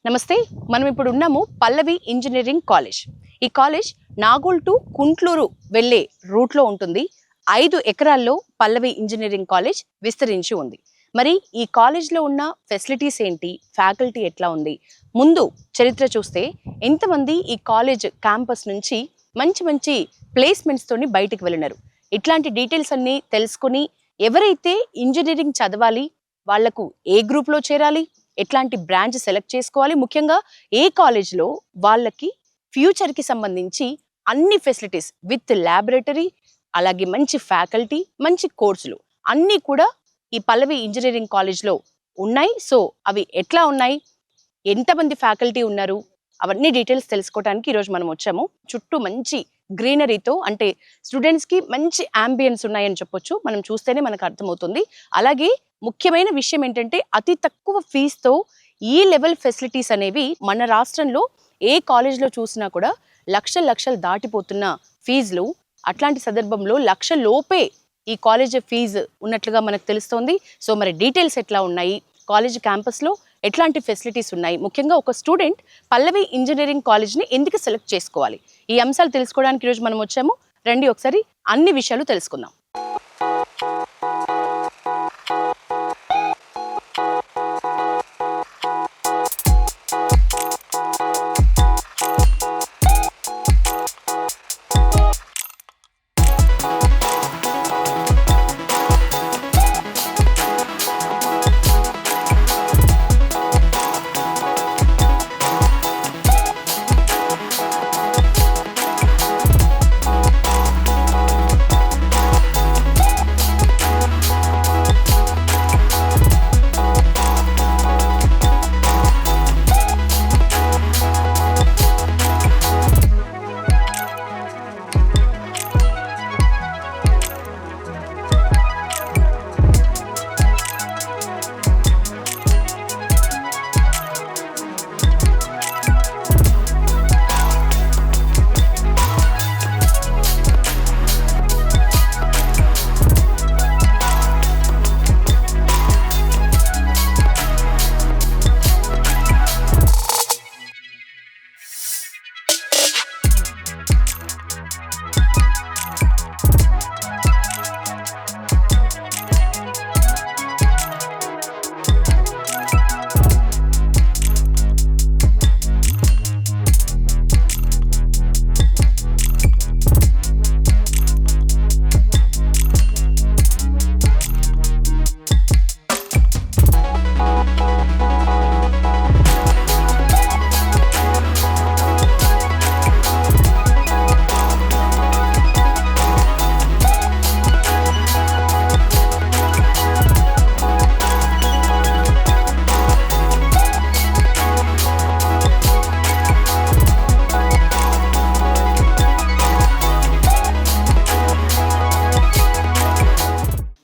నమస్తే. మనం ఇప్పుడు ఉన్నాము పల్లవి ఇంజనీరింగ్ కాలేజ్. ఈ కాలేజ్ నాగోల్ టు కుంట్లూరు వెళ్ళే రూట్లో ఉంటుంది. 5 ఎకరాల్లో పల్లవి ఇంజనీరింగ్ కాలేజ్ విస్తరించి ఉంది. మరి ఈ కాలేజ్లో ఉన్న ఫెసిలిటీస్ ఏంటి, ఫ్యాకల్టీ ఎట్లా ఉంది, ముందు చరిత్ర చూస్తే ఎంతమంది ఈ కాలేజ్ క్యాంపస్ నుంచి మంచి మంచి ప్లేస్మెంట్స్తోని బయటికి వెళ్ళినారు, ఇట్లాంటి డీటెయిల్స్ అన్నీ తెలుసుకుని ఎవరైతే ఇంజనీరింగ్ చదవాలి వాళ్లకు ఏ గ్రూప్లో చేరాలి, ఎట్లాంటి బ్రాంచ్ సెలెక్ట్ చేసుకోవాలి, ముఖ్యంగా ఏ కాలేజ్లో వాళ్ళకి ఫ్యూచర్కి సంబంధించి అన్ని ఫెసిలిటీస్ విత్ ల్యాబొరేటరీ, అలాగే మంచి ఫ్యాకల్టీ, మంచి కోర్సులు అన్నీ కూడా ఈ పల్లవి ఇంజనీరింగ్ కాలేజ్లో ఉన్నాయి. సో అవి ఎట్లా ఉన్నాయి, ఎంతమంది ఫ్యాకల్టీ ఉన్నారు, అవన్నీ డీటెయిల్స్ తెలుసుకోవడానికి ఈరోజు మనం వచ్చాము. చుట్టూ మంచి గ్రీనరీతో, అంటే స్టూడెంట్స్కి మంచి అంబియన్స్ ఉన్నాయని చెప్పొచ్చు. మనం చూస్తేనే మనకు అర్థమవుతుంది. అలాగే ముఖ్యమైన విషయం ఏంటంటే అతి తక్కువ ఫీజుతో ఈ లెవెల్ ఫెసిలిటీస్ అనేవి మన రాష్ట్రంలో ఏ కాలేజ్లో చూసినా కూడా లక్షలు దాటిపోతున్న ఫీజులు. అట్లాంటి సందర్భంలో 1,00,000 లోపే ఈ కాలేజ్ ఫీజు ఉన్నట్లుగా మనకు తెలుస్తోంది. సో మరి డీటెయిల్స్ ఎట్లా ఉన్నాయి, కాలేజ్ క్యాంపస్లో ఎట్లాంటి ఫెసిలిటీస్ ఉన్నాయి, ముఖ్యంగా ఒక స్టూడెంట్ పల్లవి ఇంజనీరింగ్ కాలేజ్ని ఎందుకు సెలెక్ట్ చేసుకోవాలి, ఈ అంశాలు తెలుసుకోవడానికి ఈరోజు మనం వచ్చాము. రండి ఒకసారి అన్ని విషయాలు తెలుసుకుందాం.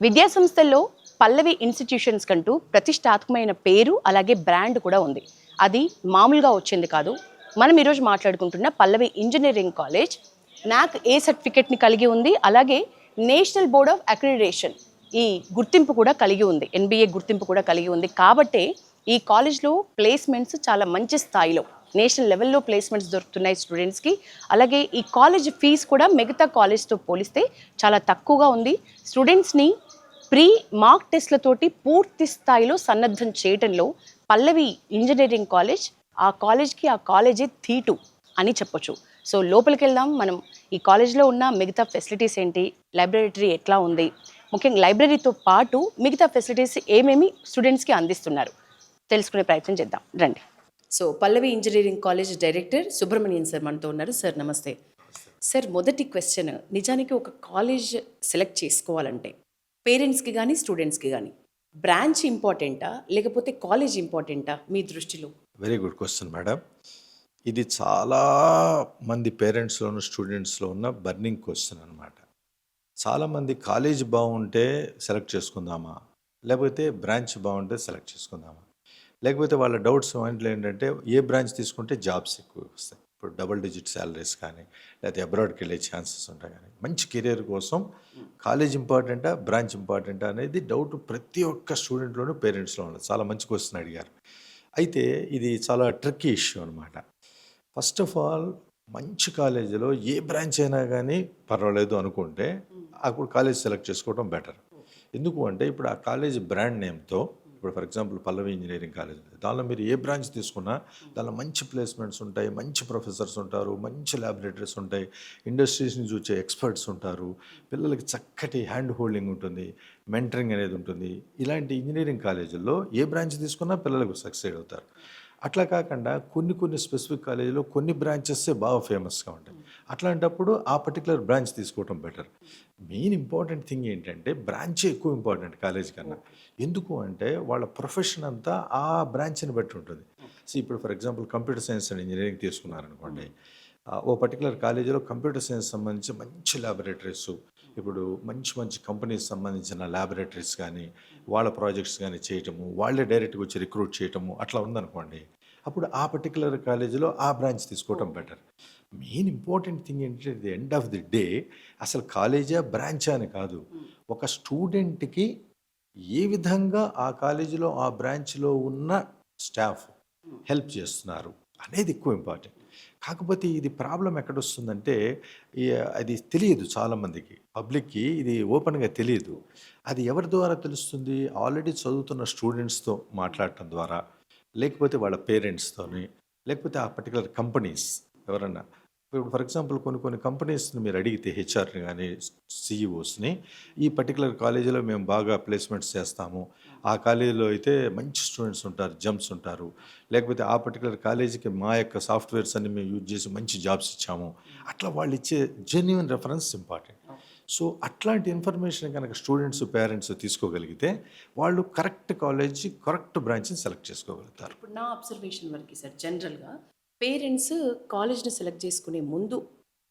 విద్యా సంస్థల్లో పల్లవి ఇన్స్టిట్యూషన్స్ కంటూ ప్రతిష్టాత్మకమైన పేరు అలాగే బ్రాండ్ కూడా ఉంది. అది మామూలుగా వచ్చింది కాదు. మనం ఈరోజు మాట్లాడుకుంటున్న పల్లవి ఇంజనీరింగ్ కాలేజ్ NAAC ఏ సర్టిఫికెట్ని కలిగి ఉంది, అలాగే నేషనల్ బోర్డ్ ఆఫ్ అక్రిడిటేషన్ ఈ గుర్తింపు కూడా కలిగి ఉంది, NBA గుర్తింపు కూడా కలిగి ఉంది. కాబట్టే ఈ కాలేజ్లో ప్లేస్మెంట్స్ చాలా మంచి స్థాయిలో నేషనల్ లెవెల్లో ప్లేస్మెంట్స్ దొరుకుతున్నాయి స్టూడెంట్స్కి. అలాగే ఈ కాలేజ్ ఫీజు కూడా మిగతా కాలేజ్తో పోలిస్తే చాలా తక్కువగా ఉంది. స్టూడెంట్స్ని ప్రీ మార్క్ టెస్ట్లతోటి పూర్తి స్థాయిలో సన్నద్ధం చేయడంలో పల్లవి ఇంజనీరింగ్ కాలేజ్ ఆ కాలేజీ ధీటు అని చెప్పొచ్చు. సో లోపలికి వెళ్దాం. మనం ఈ కాలేజ్లో ఉన్న మిగతా ఫెసిలిటీస్ ఏంటి, లైబ్రరీ ఎట్లా ఉంది, ముఖ్యంగా లైబ్రరీతో పాటు మిగతా ఫెసిలిటీస్ ఏమేమి స్టూడెంట్స్కి అందిస్తున్నారు తెలుసుకునే ప్రయత్నం చేద్దాం రండి. So Pallavi engineering college director Subrahmanyan sir మనతో ఉన్నారు. సార్ నమస్తే. సార్ మొదటి క్వశ్చన్, నిజానికి ఒక కాలేజ్ సెలెక్ట్ చేసుకోవాలంటే పేరెంట్స్కి కానీ స్టూడెంట్స్కి కానీ బ్రాంచ్ ఇంపార్టెంటా లేకపోతే కాలేజ్ ఇంపార్టెంటా మీ దృష్టిలో? Very good question madam. ఇది చాలా మంది పేరెంట్స్లోను స్టూడెంట్స్లో ఉన్న బర్నింగ్ క్వశ్చన్ అనమాట. చాలామంది కాలేజ్ బాగుంటే సెలెక్ట్ చేసుకుందామా, లేకపోతే బ్రాంచ్ బాగుంటే సెలెక్ట్ చేసుకుందామా, లేకపోతే వాళ్ళ డౌట్స్ మైండ్లో ఏంటంటే ఏ బ్రాంచ్ తీసుకుంటే జాబ్స్ ఎక్కువ వస్తాయి, ఇప్పుడు డబుల్ డిజిట్ శాలరీస్ కానీ లేకపోతే అబ్రాడ్కి వెళ్ళే ఛాన్సెస్ ఉంటాయి. కానీ మంచి కెరీర్ కోసం కాలేజ్ ఇంపార్టెంటా బ్రాంచ్ ఇంపార్టెంటా అనేది డౌట్ ప్రతి ఒక్క స్టూడెంట్లోనూ పేరెంట్స్లో ఉన్నది. చాలా మంచి క్వశ్చన్ అడిగారు. అయితే ఇది చాలా ట్రిక్కీ ఇష్యూ అనమాట. ఫస్ట్ ఆఫ్ ఆల్ మంచి కాలేజీలో ఏ బ్రాంచ్ అయినా కానీ పర్వాలేదు అనుకుంటే అప్పుడు కాలేజ్ సెలెక్ట్ చేసుకోవడం బెటర్. ఎందుకు అంటే ఇప్పుడు ఆ కాలేజ్ బ్రాండ్ నేమ్‌తో ఇప్పుడు for example Pallavi engineering college ఉంది. దానిలో మీరు ఏ బ్రాంచ్ తీసుకున్నా దానిలో మంచి ప్లేస్‌మెంట్స్ ఉంటాయి. మంచి ప్రొఫెసర్స్ ఉంటారు. మంచి ల్యాబొరేటరీస్ ఉంటాయి. ఇండస్ట్రీస్ నుంచి వచ్చే ఎక్స్‌పర్ట్స్ ఉంటారు. పిల్లలకి చక్కటి హ్యాండ్ హోల్డింగ్ ఉంటుంది. మెంటరింగ్ అనేది ఉంటుంది. ఇలాంటి ఇంజినీరింగ్ కాలేజీల్లో ఏ బ్రాంచ్ తీసుకున్నా పిల్లలకు సక్సీడ్ అవుతారు. అట్లా కాకుండా కొన్ని స్పెసిఫిక్ కాలేజీలో కొన్ని బ్రాంచెసే బాగా ఫేమస్‌గా ఉంటాయి. అట్లాంటప్పుడు ఆ పర్టిక్యులర్ బ్రాంచ్ తీసుకోవటం బెటర్. మెయిన్ ఇంపార్టెంట్ థింగ్ ఏంటంటే బ్రాంచే ఎక్కువ ఇంపార్టెంట్ కాలేజ్ కన్నా. ఎందుకు అంటే వాళ్ళ ప్రొఫెషన్ అంతా ఆ బ్రాంచ్‌ని బట్టి ఉంటుంది. ఇప్పుడు for example computer science and engineering తీసుకున్నారనుకోండి. ఓ పర్టిక్యులర్ కాలేజీలో కంప్యూటర్ సైన్స్ సంబంధించి మంచి ల్యాబొరేటరీస్, ఇప్పుడు మంచి కంపెనీస్ సంబంధించిన ల్యాబొరేటరీస్ కానీ, వాళ్ళ ప్రాజెక్ట్స్ కానీ చేయటము, వాళ్ళే డైరెక్ట్‌గా వచ్చి రిక్రూట్ చేయటము అట్లా ఉందనుకోండి. అప్పుడు ఆ పర్టిక్యులర్ కాలేజీలో ఆ బ్రాంచ్ తీసుకోవటం బెటర్. మెయిన్ ఇంపార్టెంట్ థింగ్ ఏంటంటే at the end of the day అసలు కాలేజా, బ్రాంచా అని కాదు. ఒక స్టూడెంట్‌కి ఏ విధంగా ఆ కాలేజీలో, ఆ బ్రాంచ్‌లో ఉన్న స్టాఫ్ హెల్ప్ చేస్తున్నారు అనేది ఎక్కువ ఇంపార్టెంట్. కాకపోతే ఇది ప్రాబ్లమ్ ఎక్కడొస్తుందంటే ఈ అది తెలియదు చాలామందికి. పబ్లిక్‌కి ఇది ఓపెన్‌గా తెలీదు. అది ఎవరి ద్వారా తెలుస్తుంది? ఆల్రెడీ చదువుతున్న స్టూడెంట్స్‌తో మాట్లాడటం ద్వారా, లేకపోతే వాళ్ళ పేరెంట్స్‌తోని, లేకపోతే ఆ పర్టిక్యులర్ కంపెనీస్ ఎవరన్నా. ఇప్పుడు ఫర్ ఎగ్జాంపుల్ కొన్ని కంపెనీస్‌ని మీరు అడిగితే హెచ్ఆర్‌ని గాని, సీఈఓస్‌ని ఈ పర్టిక్యులర్ కాలేజీలో మేము బాగా ప్లేస్‌మెంట్స్ చేస్తాము. ఆ కాలేజీలో అయితే మంచి స్టూడెంట్స్ ఉంటారు, జెమ్స్ ఉంటారు. లేకపోతే ఆ పర్టిక్యులర్ కాలేజీకి మా యొక్క సాఫ్ట్‌వేర్స్ అన్ని మేము యూజ్ చేసి మంచి జాబ్స్ ఇచ్చాము. అట్లా వాళ్ళిచ్చే జెన్యూన్ రిఫరెన్స్ ఇంపార్టెంట్. సో, అట్లాంటి ఇన్ఫర్మేషన్ గనక స్టూడెంట్స్, పేరెంట్స్ తీసుకోగలిగితే వాళ్ళు కరెక్ట్ కాలేజ్, కరెక్ట్ బ్రాంచ్‌ని సెలెక్ట్ చేసుకోగలుగుతారు. ఇప్పుడు నా అబ్జర్వేషన్ వరకు సార్ జనరల్‌గా పేరెంట్స్ కాలేజ్‌ని సెలెక్ట్ చేసుకునే ముందు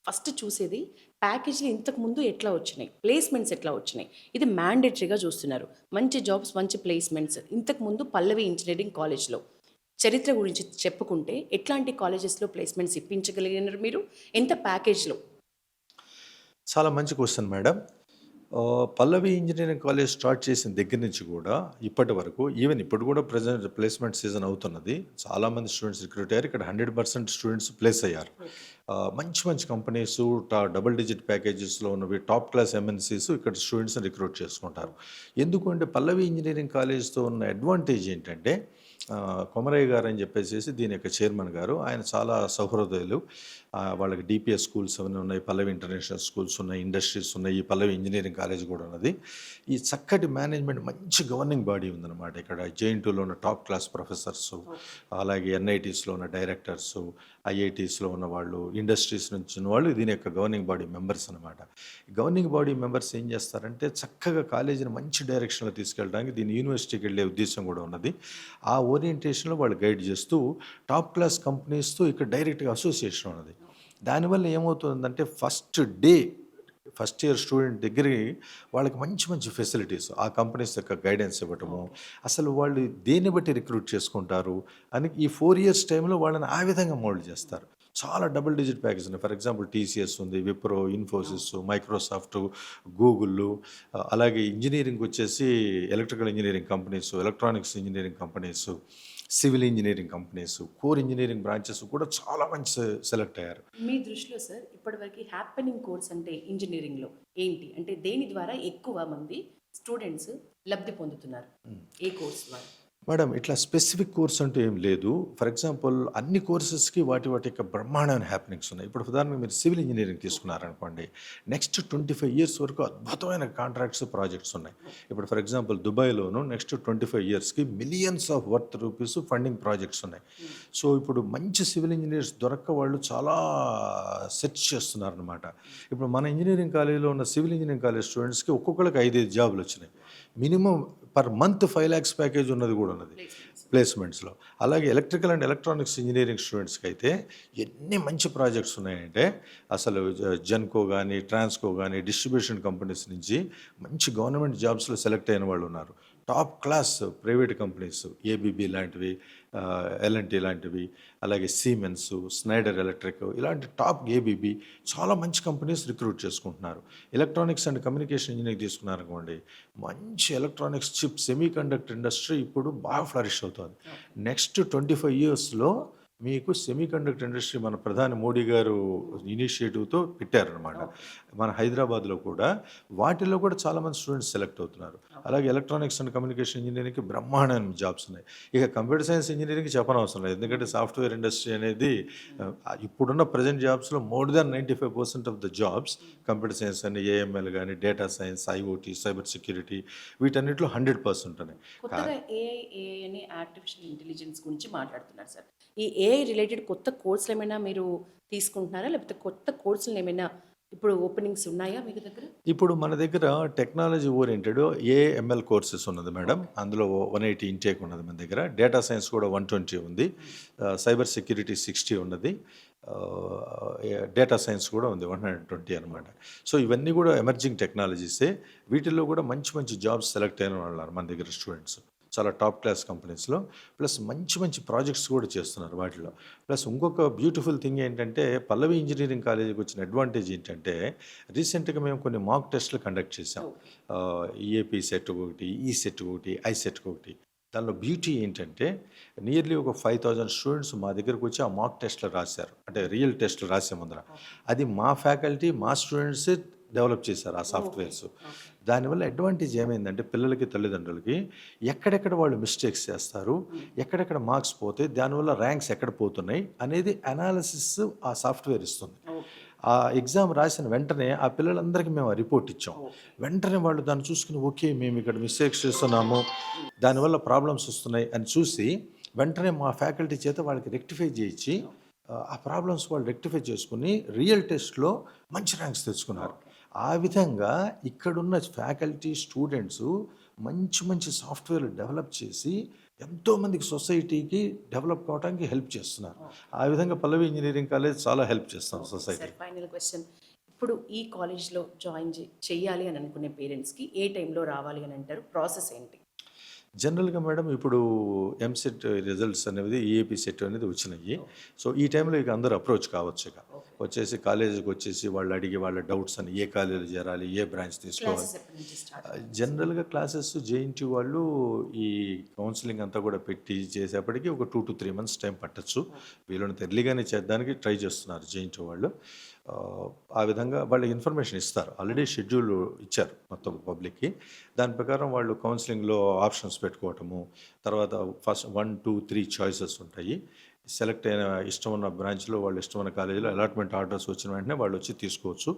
ఫస్ట్ చూసేది ప్యాకేజ్‌లు ఇంతకు ముందు ఎట్లా వచ్చినాయి? ప్లేస్‌మెంట్స్ ఎట్లా వచ్చినాయి? ఇది మ్యాండేటరీగా చూస్తున్నారు. మంచి జాబ్స్, మంచి ప్లేస్‌మెంట్స్ ఇంతకు ముందు పల్లవి ఇంజినీరింగ్ కాలేజ్‌లో చరిత్ర గురించి చెప్పుకుంటే ఎట్లాంటి కాలేజెస్‌లో ప్లేస్‌మెంట్స్ ఇప్పించగలిగినారు మీరు? ఎంత ప్యాకేజ్‌లో? చాలా మంచి క్వెషన్ మేడం. పల్లవి ఇంజినీరింగ్ కాలేజ్ స్టార్ట్ చేసిన దగ్గర నుంచి కూడా ఇప్పటి వరకు ఈవెన్ ఇప్పుడు కూడా ప్రెజెంట్ ప్లేస్మెంట్ సీజన్ అవుతున్నది. చాలామంది స్టూడెంట్స్ రిక్రూట్ అయ్యారు. ఇక్కడ 100% స్టూడెంట్స్ ప్లేస్ అయ్యారు. మంచి కంపెనీస్ డబుల్ డిజిట్ ప్యాకేజెస్లో ఉన్నవి టాప్ క్లాస్ ఎంఎన్సీస్ ఇక్కడ స్టూడెంట్స్ని రిక్రూట్ చేసుకుంటారు. ఎందుకంటే పల్లవి ఇంజినీరింగ్ కాలేజ్తో ఉన్న అడ్వాంటేజ్ ఏంటంటే కొమరయ్య గారు అని చెప్పేసి దీని యొక్క చైర్మన్ గారు, ఆయన చాలా సహృదయులు. వాళ్ళకి డిపిఎస్ స్కూల్స్ అవన్నీ ఉన్నాయి, పల్లవి ఇంటర్నేషనల్ స్కూల్స్ ఉన్నాయి, ఇండస్ట్రీస్ ఉన్నాయి, ఈ పల్లవి ఇంజినీరింగ్ కాలేజ్ కూడా ఉన్నది. ఈ చక్కటి మేనేజ్మెంట్, మంచి గవర్నింగ్ బాడీ ఉందన్నమాట. ఇక్కడ జేఎన్టీయూలో ఉన్న టాప్ క్లాస్ ప్రొఫెసర్స్, అలాగే ఎన్ఐటీస్లో ఉన్న డైరెక్టర్స్, ఐఐటీస్లో ఉన్న వాళ్ళు, ఇండస్ట్రీస్ నుంచి ఉన్న వాళ్ళు దీని యొక్క గవర్నింగ్ బాడీ మెంబర్స్ అనమాట. గవర్నింగ్ బాడీ మెంబర్స్ ఏం చేస్తారంటే చక్కగా కాలేజీని మంచి డైరెక్షన్లో తీసుకెళ్ళడానికి దీని యూనివర్సిటీకి వెళ్ళే ఉద్దేశం కూడా ఉన్నది. ఆ ఓరియంటేషన్లో వాళ్ళు గైడ్ చేస్తూ టాప్ క్లాస్ కంపెనీస్తో ఇక్కడ డైరెక్ట్గా అసోసియేషన్ ఉన్నది. దానివల్ల ఏమవుతుందంటే ఫస్ట్ ఇయర్ స్టూడెంట్ దగ్గరికి వాళ్ళకి మంచి ఫెసిలిటీస్, ఆ కంపెనీస్ యొక్క గైడెన్స్ ఇవ్వటము, అసలు వాళ్ళు దేన్ని బట్టి రిక్రూట్ చేసుకుంటారు అని ఈ 4 ఇయర్స్ టైంలో వాళ్ళని ఆ విధంగా మోల్డ్ చేస్తారు. చాలా డబుల్ డిజిట్ ప్యాకేజ్ ఉన్నాయి. ఫర్ ఎగ్జాంపుల్ టీసీఎస్ ఉంది, విప్రో, ఇన్ఫోసిస్, మైక్రోసాఫ్ట్, గూగుల్, అలాగే ఇంజనీరింగ్ వచ్చేసి electrical engineering companies, electronics engineering companies, civil engineering companies, core engineering branches కూడా చాలా మంచి సెలెక్ట్ అయ్యారు. మీ దృష్టిలో సార్ ఇప్పటివరకు హ్యాపెనింగ్ కోర్స్ అంటే ఇంజినీరింగ్‌లో ఏంటి? అంటే దేని ద్వారా ఎక్కువ మంది స్టూడెంట్స్ లబ్ధి పొందుతున్నారు? ఏ కోర్స్ ద్వారా? మేడం, ఇట్లా స్పెసిఫిక్ కోర్స్ అంటూ ఏం లేదు. ఫర్ ఎగ్జాంపుల్ అన్ని కోర్సెస్‌కి వాటి యొక్క బ్రహ్మాండమైన హ్యాపెనింగ్స్ ఉన్నాయి. ఇప్పుడు ఉదాహరణకు మీరు సివిల్ ఇంజినీరింగ్ తీసుకున్నారనుకోండి, నెక్స్ట్ 25 ఇయర్స్ వరకు అద్భుతమైన కాంట్రాక్ట్స్, ప్రాజెక్ట్స్ ఉన్నాయి. ఇప్పుడు ఫర్ ఎగ్జాంపుల్ దుబాయ్‌లోను నెక్స్ట్ 25 ఇయర్స్‌కి millions of worth rupees funding projects ఉన్నాయి. సో ఇప్పుడు మంచి సివిల్ ఇంజనీర్స్ దొరక్క వాళ్ళు చాలా సెర్చ్ చేస్తున్నారనమాట. ఇప్పుడు మన ఇంజినీరింగ్ కాలేజీలో ఉన్న సివిల్ ఇంజనీరింగ్ కాలేజ్ స్టూడెంట్స్‌కి ఒక్కొక్కళ్ళకి 5 జాబులు వచ్చినాయి. Minimum per month 5 lakhs package ఉన్నది కూడా ఉన్నది ప్లేస్మెంట్స్లో. అలాగే ఎలక్ట్రికల్ అండ్ ఎలక్ట్రానిక్స్ ఇంజనీరింగ్ స్టూడెంట్స్కి అయితే ఎన్ని మంచి ప్రాజెక్ట్స్ ఉన్నాయంటే అసలు జెన్కో కానీ, ట్రాన్స్కో కానీ, డిస్ట్రిబ్యూషన్ కంపెనీస్ నుంచి మంచి గవర్నమెంట్ జాబ్స్లో సెలెక్ట్ అయిన వాళ్ళు ఉన్నారు. Top class private companies, ABB లాంటివి, ఎల్ఎన్టీ లాంటివి, అలాగే సీమెన్స్, స్నైడర్ ఎలక్ట్రిక్ ఇలాంటి టాప్ ఏబీబీ చాలా మంచి కంపెనీస్ రిక్రూట్ చేసుకుంటున్నారు. ఎలక్ట్రానిక్స్ అండ్ కమ్యూనికేషన్ ఇంజనీరింగ్ తీసుకున్నారనుకోండి, మంచి electronics chip semi conductor industry ఇప్పుడు బాగా ఫ్లరిష్ అవుతుంది. నెక్స్ట్ 25 ఇయర్స్లో మీకు సెమీ కండక్టర్ ఇండస్ట్రీ మన ప్రధాని మోడీ గారు ఇనిషియేటివ్తో పెట్టారనమాట. మన హైదరాబాద్లో కూడా వాటిల్లో కూడా చాలామంది స్టూడెంట్స్ సెలెక్ట్ అవుతున్నారు. అలాగే ఎలక్ట్రానిక్స్ అండ్ కమ్యూనికేషన్ ఇంజనీరింగ్కి బ్రహ్మాండమైన జాబ్స్ ఉన్నాయి. ఇక కంప్యూటర్ సైన్స్ ఇంజనీరింగ్కి చెప్పనవసరం లేదు, ఎందుకంటే సాఫ్ట్వేర్ ఇండస్ట్రీ అనేది ఇప్పుడున్న ప్రజెంట్ జాబ్స్లో more than 95% of the jobs computer science అని, ఏఎంఎల్ కానీ, data science, IoT, cyber security వీటన్నిటిలో 100% ఉన్నాయి. కొత్తగా ఏఐ అని ఆర్టిఫిషియల్ ఇంటెలిజెన్స్ గురించి మాట్లాడుతున్నారు సార్. ఈ ఏఐ రిలేటెడ్ కొత్త కోర్సులు ఏమైనా మీరు తీసుకుంటున్నారా, లేకపోతే కొత్త కోర్సులు ఏమైనా ఇప్పుడు ఓపెనింగ్స్ ఉన్నాయా మీకు దగ్గర? ఇప్పుడు మన దగ్గర టెక్నాలజీ ఓరియంటెడ్ ఏఎంఎల్ కోర్సెస్ ఉన్నది మేడం. అందులో 180 ఇంటేక్ ఉన్నది మన దగ్గర. డేటా సైన్స్ కూడా 120 ఉంది. సైబర్ సెక్యూరిటీ 60 ఉన్నది. డేటా సైన్స్ కూడా ఉంది 120 అనమాట. సో ఇవన్నీ కూడా ఎమర్జింగ్ టెక్నాలజీసే. వీటిల్లో కూడా మంచి మంచి జాబ్స్ సెలెక్ట్ అయిన వాళ్ళు మన దగ్గర స్టూడెంట్స్ చాలా టాప్ క్లాస్ కంపెనీస్లో. ప్లస్ మంచి మంచి ప్రాజెక్ట్స్ కూడా చేస్తున్నారు వాటిలో. ప్లస్ ఇంకొక బ్యూటిఫుల్ థింగ్ ఏంటంటే, పల్లవి ఇంజనీరింగ్ కాలేజీకి వచ్చిన అడ్వాంటేజ్ ఏంటంటే, రీసెంట్గా మేము కొన్ని మాక్ టెస్ట్లు కండక్ట్ చేసాం. ఈఏపీ సెట్ ఒకటి, ఈ సెట్ ఒకటి, ఐ సెట్ ఒకటి. దానిలో బ్యూటీ ఏంటంటే, నియర్లీ ఒక 5000 స్టూడెంట్స్ మా దగ్గరకు వచ్చి ఆ మాక్ టెస్ట్లు రాశారు. అంటే రియల్ టెస్ట్లు రాసే ముందర అది మా ఫ్యాకల్టీ, మా స్టూడెంట్సే డెవలప్ చేశారు ఆ సాఫ్ట్వేర్స్. దానివల్ల అడ్వాంటేజ్ ఏమైందంటే, పిల్లలకి, తల్లిదండ్రులకి ఎక్కడెక్కడ వాళ్ళు మిస్టేక్స్ చేస్తారు, ఎక్కడెక్కడ మార్క్స్ పోతే, దానివల్ల ర్యాంక్స్ ఎక్కడ పోతున్నాయి అనేది అనాలిసిస్ ఆ సాఫ్ట్వేర్ ఇస్తుంది. ఆ ఎగ్జామ్ రాసిన వెంటనే ఆ పిల్లలందరికీ మేము ఆ రిపోర్ట్ ఇచ్చాం. వెంటనే వాళ్ళు దాన్ని చూసుకుని, ఓకే మేము ఇక్కడ మిస్టేక్స్ చేస్తున్నాము, దానివల్ల ప్రాబ్లమ్స్ వస్తున్నాయి అని చూసి వెంటనే మా ఫ్యాకల్టీ చేత వాళ్ళకి రెక్టిఫై చేయించి ఆ ప్రాబ్లమ్స్ వాళ్ళు రెక్టిఫై చేసుకుని రియల్ టెస్ట్లో మంచి ర్యాంక్స్ తెచ్చుకున్నారు. ఆ విధంగా ఇక్కడున్న ఫ్యాకల్టీ, స్టూడెంట్స్ మంచి మంచి సాఫ్ట్వేర్లు డెవలప్ చేసి ఎంతోమందికి సొసైటీకి డెవలప్ కావడానికి హెల్ప్ చేస్తున్నారు. ఆ విధంగా పల్లవి ఇంజనీరింగ్ కాలేజ్ చాలా హెల్ప్ చేస్తాం సొసైటీ. ఫైనల్ క్వశ్చన్, ఇప్పుడు ఈ కాలేజ్లో జాయిన్ చెయ్యాలి అని అనుకునే పేరెంట్స్కి ఏ టైంలో రావాలి అని అంటారు? ప్రాసెస్ ఏంటి? జనరల్గా మేడం, ఇప్పుడు ఎంసెట్ రిజల్ట్స్ అనేది, ఈఏపీ సెట్ అనేది వచ్చినాయి. సో ఈ టైంలో ఇక అందరూ అప్రోచ్ కావచ్చు. ఇక వచ్చేసి కాలేజీకి వచ్చేసి వాళ్ళు అడిగి వాళ్ళ డౌట్స్ అని, ఏ కాలేజీలో చేరాలి, ఏ బ్రాంచ్ తీసుకోవాలి. జనరల్గా క్లాసెస్ జేఎన్టీ వాళ్ళు ఈ కౌన్సిలింగ్ అంతా కూడా పెట్టి చేసేప్పటికి ఒక 2 to 3 months టైం పట్టచ్చు. వీళ్ళని ఎర్లీగానే చేద్దానికి ట్రై చేస్తున్నారు జేఎన్టీ వాళ్ళు. ఆ విధంగా వాళ్ళు ఇన్ఫర్మేషన్ ఇస్తారు. ఆల్రెడీ షెడ్యూల్ ఇచ్చారు మొత్తం పబ్లిక్కి. దాని ప్రకారం వాళ్ళు కౌన్సిలింగ్లో ఆప్షన్స్ పెట్టుకోవటము, తర్వాత ఫస్ట్ 1, 2, 3 చాయిసెస్ ఉంటాయి. సెలెక్ట్ అయిన ఇష్టం ఉన్న బ్రాంచ్లో, వాళ్ళు ఇష్టమైన కాలేజీలో అలాట్మెంట్ ఆర్డర్స్ వచ్చిన వెంటనే వాళ్ళు వచ్చి తీసుకోవచ్చు,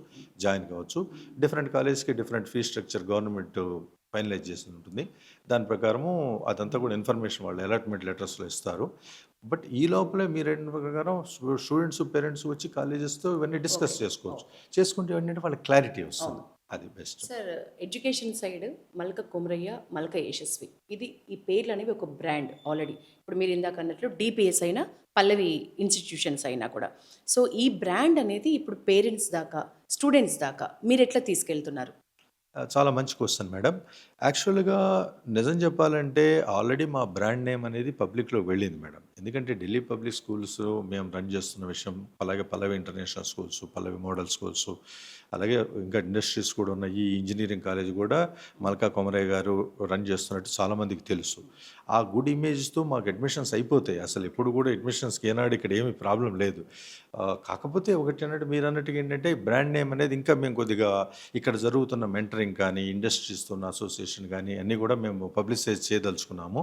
జాయిన్ కావచ్చు. డిఫరెంట్ కాలేజ్కి different fee structure government finalise చేసి ఉంటుంది. దాని ప్రకారము అదంతా కూడా ఇన్ఫర్మేషన్ వాళ్ళు అలాట్మెంట్ లెటర్స్లో ఇస్తారు. బట్ ఈ లోపలే మీరు ప్రకారం స్టూడెంట్స్, పేరెంట్స్ వచ్చి కాలేజెస్తో ఇవన్నీ డిస్కస్ చేసుకోవచ్చు. చేసుకుంటే ఏంటంటే వాళ్ళకి క్లారిటీ వస్తుంది. అది best. Sir, education side Malka Komaraiah, Malka Yashaswi, ఈ పేర్లు అనేవి ఒక బ్రాండ్ ఆల్రెడీ. ఇప్పుడు మీరు ఇందాక అన్నట్లు డిపిఎస్ అయినా, పల్లవి ఇన్స్టిట్యూషన్స్ అయినా కూడా. సో ఈ బ్రాండ్ అనేది ఇప్పుడు పేరెంట్స్ దాకా, స్టూడెంట్స్ దాకా మీరు ఎట్లా తీసుకెళ్తున్నారు? చాలా మంచి క్వశ్చన్ మేడం. యాక్చువల్గా నిజం చెప్పాలంటే ఆల్రెడీ మా బ్రాండ్ నేమ్ అనేది పబ్లిక్లో వెళ్ళింది మేడం. ఎందుకంటే ఢిల్లీ పబ్లిక్ స్కూల్స్ మేము రన్ చేస్తున్న విషయం, అలాగే పల్లవి ఇంటర్నేషనల్ స్కూల్స్, పల్లవి మోడల్ స్కూల్స్, అలాగే ఇంకా ఇండస్ట్రీస్ కూడా ఉన్న ఈ ఇంజనీరింగ్ కాలేజ్ కూడా మల్కా కొమరయ్య గారు రన్ చేస్తున్నట్టు చాలామందికి తెలుసు. ఆ గుడ్ ఇమేజ్తో మాకు అడ్మిషన్స్ అయిపోతాయి. అసలు ఎప్పుడు కూడా అడ్మిషన్స్కి ఏనాడు ఇక్కడ ఏమీ ప్రాబ్లం లేదు. కాకపోతే ఒకటి అన్నట్టు మీరు అన్నట్టుగా ఏంటంటే, బ్రాండ్ నేమ్ అనేది ఇంకా మేము కొద్దిగా ఇక్కడ జరుగుతున్న మెంటరింగ్ కానీ, ఇండస్ట్రీస్తో ఉన్న అసోసియేషన్ కానీ అన్నీ కూడా మేము పబ్లిసైజ్ చేయదలుచుకున్నాము.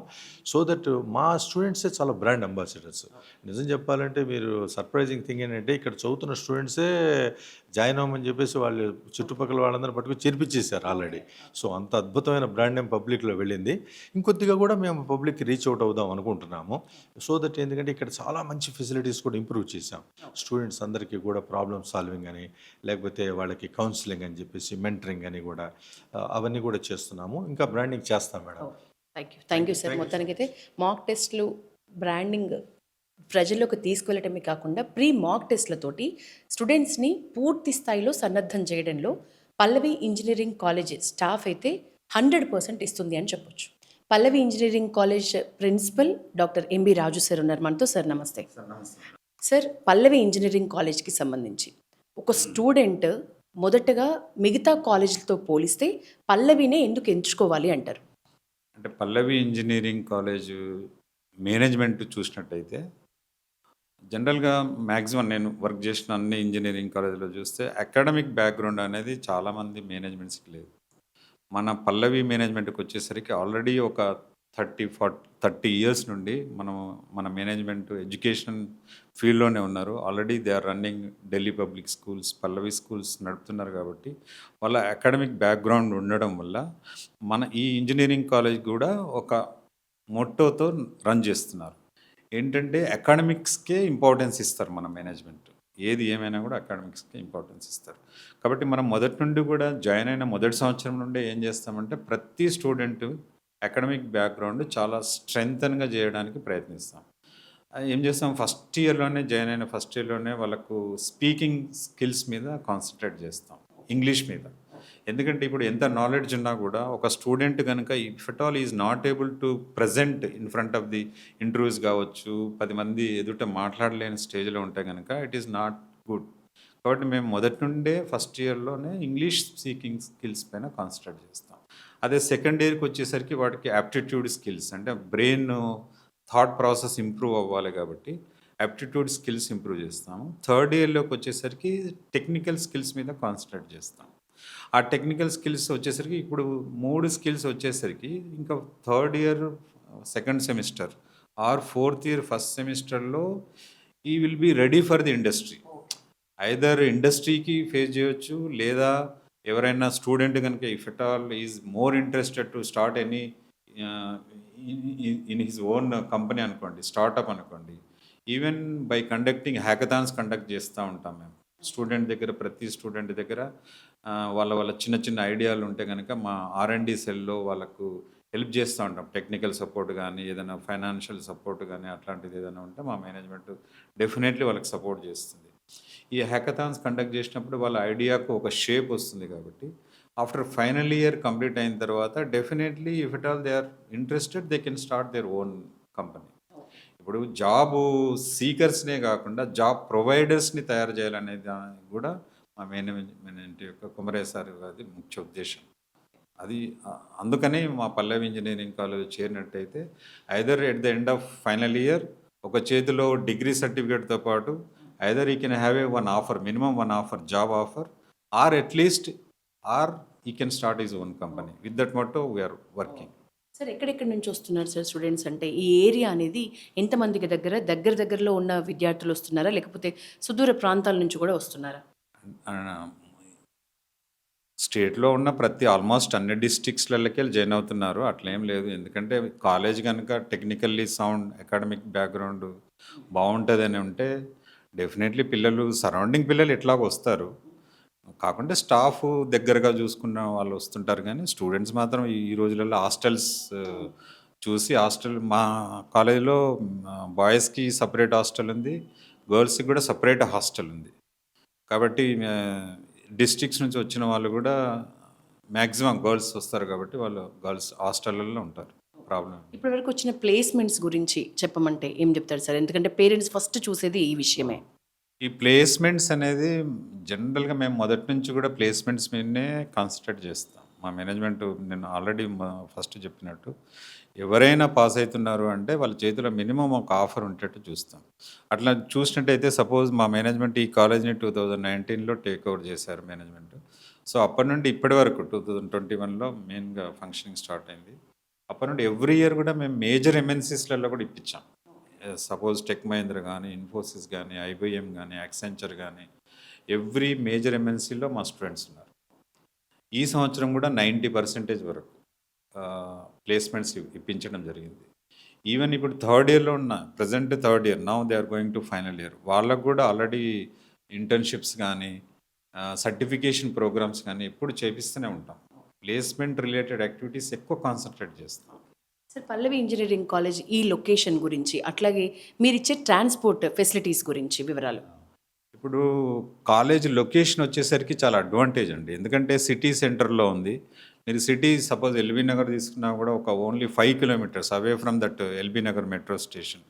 సో దట్ మా స్టూడెంట్సే చాలా బ్రాండ్ అంబాసిడర్స్. నిజం చెప్పాలంటే మీరు సర్ప్రైజింగ్ థింగ్ ఏంటంటే, ఇక్కడ చదువుతున్న స్టూడెంట్సే జాయిన్ అవ్వమని చెప్పేసి వాళ్ళు చుట్టుపక్కల వాళ్ళందరూ పట్టుకుని చేర్పించేశారు ఆల్రెడీ. సో అంత అద్భుతమైన బ్రాండ్ నేమ్ పబ్లిక్లో వెళ్ళింది. ఇంకొద్దిగా కూడా మేము పబ్లిక్కి రీచ్ అవుట్ అవుదాం అనుకుంటున్నాము. సో దట్ ఎందుకంటే ఇక్కడ చాలా మంచి ఫెసిలిటీస్ కూడా ఇంప్రూవ్ చేశాం. స్టూడెంట్స్ అందరికీ కూడా ప్రాబ్లమ్ సాల్వింగ్ అని, లేకపోతే వాళ్ళకి కౌన్సిలింగ్ అని చెప్పేసి, మెంటరింగ్ అని కూడా అవన్నీ కూడా చేస్తున్నాము. ఇంకా బ్రాండింగ్ చేస్తాం మేడం. Thank you sir. మొత్తానికైతే మాక్ టెస్ట్లు, బ్రాండింగ్ ప్రజల్లోకి తీసుకువెళ్ళటమే కాకుండా ప్రీ మాక్ టెస్ట్లతోటి స్టూడెంట్స్ని పూర్తి స్థాయిలో సన్నద్ధం చేయడంలో పల్లవి ఇంజనీరింగ్ కాలేజ్ స్టాఫ్ అయితే 100% ఇస్తుంది అని చెప్పొచ్చు. Pallavi engineering college principal doctor MB Raju sir ఉన్నారు మనతో. సార్ నమస్తే. సార్, పల్లవి ఇంజనీరింగ్ కాలేజ్కి సంబంధించి ఒక స్టూడెంట్ మొదటగా మిగతా కాలేజీలతో పోలిస్తే పల్లవినే ఎందుకు ఎంచుకోవాలి అంటారు? అంటే పల్లవి ఇంజనీరింగ్ కాలేజు మేనేజ్మెంట్ చూసినట్టయితే జనరల్గా మ్యాక్సిమం నేను వర్క్ చేసిన అన్ని ఇంజనీరింగ్ కాలేజీలో చూస్తే అకాడమిక్ బ్యాక్గ్రౌండ్ అనేది చాలామంది మేనేజ్మెంట్స్కి లేదు. మన పల్లవి మేనేజ్మెంట్కి వచ్చేసరికి ఆల్రెడీ ఒక 30 ఇయర్స్ నుండి మన మేనేజ్మెంట్ ఎడ్యుకేషన్ ఫీల్డ్లోనే ఉన్నారు. Already they are running Delhi public schools, Pallavi schools నడుపుతున్నారు. కాబట్టి వాళ్ళ అకాడమిక్ బ్యాక్గ్రౌండ్ ఉండడం వల్ల మన ఈ ఇంజనీరింగ్ కాలేజ్ కూడా ఒక మోటోతో రన్ చేస్తున్నారు. ఏంటంటే అకాడమిక్స్కే ఇంపార్టెన్స్ ఇస్తారు మన మేనేజ్మెంట్. ఏది ఏమైనా కూడా అకాడమిక్స్కే ఇంపార్టెన్స్ ఇస్తారు. కాబట్టి మనం మొదటి నుండి కూడా జాయిన్ అయిన మొదటి సంవత్సరం నుండి ఏం చేస్తామంటే ప్రతి స్టూడెంట్ అకాడమిక్ బ్యాక్గ్రౌండ్ చాలా స్ట్రెంగ్తన్గా చేయడానికి ప్రయత్నిస్తాం. ఏం చేస్తాం, జాయిన్ అయిన ఫస్ట్ ఇయర్లోనే వాళ్ళకు స్పీకింగ్ స్కిల్స్ మీద కాన్సన్ట్రేట్ చేస్తాం, ఇంగ్లీష్ మీద. ఎందుకంటే ఇప్పుడు ఎంత నాలెడ్జ్ ఉన్నా కూడా ఒక స్టూడెంట్ కనుక if at all is not able to present in front of the interviews కావచ్చు, 10 మంది ఎదుట మాట్లాడలేని స్టేజ్లో ఉంటే కనుక ఇట్ ఈస్ నాట్ గుడ్. కాబట్టి మేము మొదటి నుండే ఫస్ట్ ఇయర్లోనే ఇంగ్లీష్ స్పీకింగ్ స్కిల్స్ పైన కాన్సన్ట్రేట్ చేస్తాం. అదే సెకండ్ ఇయర్కి వచ్చేసరికి వాటికి యాప్టిట్యూడ్ స్కిల్స్, అంటే బ్రెయిన్ థాట్ ప్రాసెస్ ఇంప్రూవ్ అవ్వాలి కాబట్టి యాప్టిట్యూడ్ స్కిల్స్ ఇంప్రూవ్ చేస్తాము. థర్డ్ ఇయర్లోకి వచ్చేసరికి టెక్నికల్ స్కిల్స్ మీద కాన్సన్ట్రేట్ చేస్తాం. ఆ టెక్నికల్ స్కిల్స్ వచ్చేసరికి ఇప్పుడు 3 స్కిల్స్ వచ్చేసరికి ఇంకా third year second semester or fourth year first సెమిస్టర్లో ఈ will be ready for the industry. Either ఇండస్ట్రీకి ఫేస్ చేయొచ్చు, లేదా ఎవరైనా స్టూడెంట్ కనుక if at all is more interested to start any in his own company అనుకోండి, స్టార్టప్ అనుకోండి, even by conducting hackathons conduct చేస్తూ ఉంటాం మేము. ప్రతి స్టూడెంట్ దగ్గర వాళ్ళ చిన్న చిన్న ఐడియాలు ఉంటే కనుక మా R&D సెల్లో వాళ్ళకు హెల్ప్ చేస్తూ ఉంటాం. టెక్నికల్ సపోర్ట్ కానీ, ఏదైనా ఫైనాన్షియల్ సపోర్ట్ కానీ అట్లాంటిది ఏదైనా ఉంటే మా మేనేజ్మెంట్ డెఫినెట్లీ వాళ్ళకి సపోర్ట్ చేస్తుంది. ఈ హ్యాకథాన్స్ కండక్ట్ చేసినప్పుడు వాళ్ళ ఐడియాకు ఒక షేప్ వస్తుంది. కాబట్టి ఆఫ్టర్ ఫైనల్ ఇయర్ కంప్లీట్ అయిన తర్వాత definitely if it all they are interested they can start their own company. ఇప్పుడు జాబ్ సీకర్స్నే కాకుండా జాబ్ ప్రొవైడర్స్ని తయారు చేయాలనేది కూడా మా మేనేజ్మెంట్ యొక్క కుమరయ్య సార్ గారి ముఖ్య ఉద్దేశం. అది అందుకని మా పల్లవి ఇంజనీరింగ్ కాలేజ్ చేరినట్టయితే either at the end of final year ఒక చేతిలో డిగ్రీ సర్టిఫికేట్తో పాటు either he can have one offer, minimum one offer, job offer, or at least he can start his own company. With that motto we are working. Sir, ఎక్కడెక్కడి నుంచి వస్తున్నారు sir students? అంటే ఈ area అనేది ఎంతమందికి దగ్గరలో ఉన్న విద్యార్థులు వస్తున్నారా, లేకపోతే సుదూర ప్రాంతాల నుంచి కూడా వస్తున్నారా? స్టేట్లో ఉన్న ఆల్మోస్ట్ అన్ని డిస్ట్రిక్ట్స్లకి జాయిన్ అవుతున్నారు. అట్లేం లేదు. ఎందుకంటే కాలేజ్ కనుక టెక్నికల్లీ సౌండ్, అకాడమిక్ బ్యాక్గ్రౌండ్ బాగుంటుందని ఉంటే డెఫినెట్లీ సరౌండింగ్ పిల్లలు ఎట్లాగో వస్తారు. కాకుంటే స్టాఫ్ దగ్గరగా చూసుకున్న వాళ్ళు వస్తుంటారు. కానీ స్టూడెంట్స్ మాత్రం ఈ రోజులలో హాస్టల్స్ చూసి మా కాలేజీలో బాయ్స్కి సపరేట్ హాస్టల్ ఉంది, గర్ల్స్కి కూడా సపరేట్ హాస్టల్ ఉంది. కాబట్టి డిస్ట్రిక్ట్స్ నుంచి వచ్చిన వాళ్ళు కూడా మ్యాక్సిమం గర్ల్స్ వస్తారు. కాబట్టి వాళ్ళు గర్ల్స్ హాస్టల్లో ఉంటారు. ప్రాబ్లం. ఇప్పటివరకు వచ్చిన ప్లేస్మెంట్స్ గురించి చెప్పమంటే ఏం చెప్తారు సార్? ఎందుకంటే పేరెంట్స్ ఫస్ట్ చూసేది ఈ విషయమే. ఈ ప్లేస్మెంట్స్ అనేది జనరల్గా మేము మొదటి నుంచి కూడా ప్లేస్మెంట్స్ మీదనే కాన్సన్ట్రేట్ చేస్తాం. మా మేనేజ్మెంట్ నేను ఆల్రెడీ ఫస్ట్ చెప్పినట్టు ఎవరైనా పాస్ అవుతున్నారు అంటే వాళ్ళ చేతిలో మినిమం ఒక ఆఫర్ ఉండేట్టు చూస్తాం. అట్లా చూసినట్టయితే సపోజ్ మా మేనేజ్మెంట్ ఈ కాలేజ్ని 2019లో టేక్ ఓవర్ చేశారు మేనేజ్మెంట్. సో అప్పటి నుండి ఇప్పటి వరకు 2021లో మెయిన్గా ఫంక్షనింగ్ స్టార్ట్ అయింది. అప్పటి నుండి ఎవ్రీ ఇయర్ కూడా మేము మేజర్ MNCస్లలో కూడా ఇప్పించాం. సపోజ్ టెక్ మహీంద్ర కానీ, ఇన్ఫోసిస్ కానీ, IBM కానీ, యాక్సెంచర్ కానీ, ఎవ్రీ మేజర్ MNCలో మా స్టూడెంట్స్ ఉన్నారు. ఈ సంవత్సరం కూడా 90% వరకు ప్లేస్మెంట్స్ ఇప్పించడం జరిగింది. ఈవెన్ ఇప్పుడు థర్డ్ ఇయర్లో present third year now they are going to final year. వాళ్ళకు కూడా ఆల్రెడీ ఇంటర్న్షిప్స్ కానీ, సర్టిఫికేషన్ ప్రోగ్రామ్స్ కానీ ఎప్పుడు చేపిస్తూనే ఉంటాం. ప్లేస్మెంట్ రిలేటెడ్ యాక్టివిటీస్ ఎక్కువ కాన్సన్ట్రేట్ చేస్తాం. సార్, పల్లవి ఇంజనీరింగ్ కాలేజ్ ఈ లొకేషన్ గురించి, అట్లాగే మీరు ఇచ్చే ట్రాన్స్పోర్ట్ ఫెసిలిటీస్ గురించి వివరాలు. ఇప్పుడు కాలేజ్ లొకేషన్ వచ్చేసరికి చాలా అడ్వాంటేజ్ అండి. ఎందుకంటే సిటీ సెంటర్లో ఉంది. మీరు సిటీ సపోజ్ ఎల్బీ నగర్ తీసుకున్నా కూడా ఒక only 5 kilometres away from that LB Nagar metro station.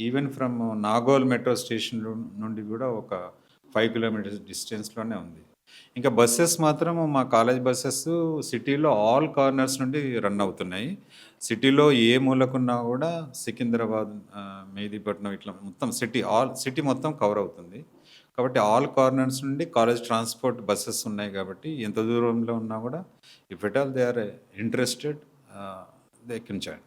Even from Nagole metro station నుండి కూడా ఒక 5 కిలోమీటర్స్ డిస్టెన్స్లోనే ఉంది. ఇంకా బస్సెస్ మాత్రం మా కాలేజ్ బస్సెస్ సిటీలో ఆల్ కార్నర్స్ నుండి రన్ అవుతున్నాయి. సిటీలో ఏ మూలకున్నా కూడా సికింద్రాబాద్, మెహదీపట్నం ఇట్లా మొత్తం సిటీ మొత్తం కవర్ అవుతుంది. కాబట్టి ఆల్ కార్నర్స్ నుండి కాలేజ్ ట్రాన్స్పోర్ట్ బస్సెస్ ఉన్నాయి కాబట్టి ఎంత దూరంలో ఉన్నా కూడా if at all they are interested they can join.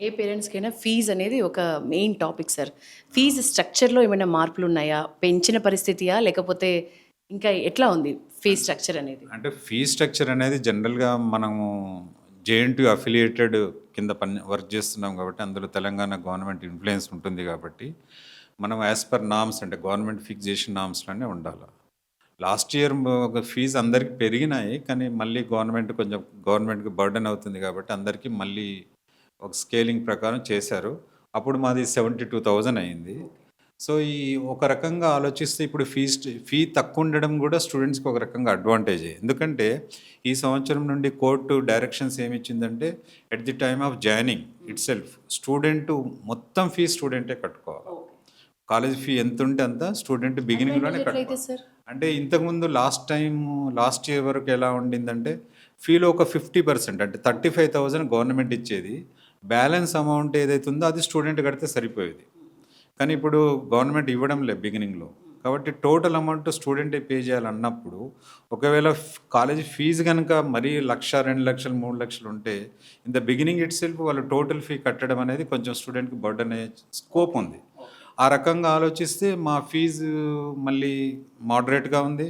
ఏ పేరెంట్స్కైనా ఫీజు అనేది ఒక మెయిన్ టాపిక్ సార్. ఫీజు స్ట్రక్చర్లో ఏమైనా మార్పులు ఉన్నాయా? పెంచిన పరిస్థితియా లేకపోతే ఇంకా ఎట్లా ఉంది ఫీజ్ స్ట్రక్చర్ అనేది? అంటే ఫీ స్ట్రక్చర్ అనేది జనరల్గా మనము జేఎన్టీయూ అఫిలియేటెడ్ కింద వర్క్ చేస్తున్నాం కాబట్టి అందులో తెలంగాణ గవర్నమెంట్ ఇన్ఫ్లుయెన్స్ ఉంటుంది కాబట్టి మనం యాజ్ పర్ నామ్స్ అంటే గవర్నమెంట్ ఫిక్స్ చేసిన నామ్స్లోనే ఉండాలి. లాస్ట్ ఇయర్ ఒక ఫీజు అందరికీ పెరిగినాయి కానీ మళ్ళీ గవర్నమెంట్కి బర్డెన్ అవుతుంది కాబట్టి అందరికీ మళ్ళీ ఒక స్కేలింగ్ ప్రకారం చేశారు. అప్పుడు మాది 72,000 అయింది. సో ఈ ఒక రకంగా ఆలోచిస్తే ఇప్పుడు ఫీ తక్కువ ఉండడం కూడా స్టూడెంట్స్కి ఒక రకంగా అడ్వాంటేజే. ఎందుకంటే ఈ సంవత్సరం నుండి కోర్టు డైరెక్షన్స్ ఏమి ఇచ్చిందంటే at the time of joining itself మొత్తం ఫీ స్టూడెంటే కట్టుకోవాలి. కాలేజ్ ఫీ ఎంత ఉంటే అంత స్టూడెంట్ బిగినింగ్లోనే కట్టుకోవాలి. అంటే ఇంతకుముందు లాస్ట్ ఇయర్ వరకు ఎలా ఉండిందంటే ఫీలో ఒక 50% అంటే 35,000 గవర్నమెంట్ ఇచ్చేది, బ్యాలెన్స్ అమౌంట్ ఏదైతే ఉందో అది స్టూడెంట్ కడితే సరిపోయేది. కానీ ఇప్పుడు గవర్నమెంట్ ఇవ్వడం లేదు బిగినింగ్లో, కాబట్టి టోటల్ అమౌంట్ స్టూడెంటే పే చేయాలన్నప్పుడు ఒకవేళ కాలేజ్ ఫీజు కనుక మరీ 1,00,000, 2,00,000, 3,00,000 ఉంటే in the beginning it self వాళ్ళు టోటల్ ఫీ కట్టడం అనేది కొంచెం స్టూడెంట్కి బర్డెన్ అయ్యే స్కోప్ ఉంది. ఆ రకంగా ఆలోచిస్తే మా ఫీజు మళ్ళీ మోడరేట్గా ఉంది.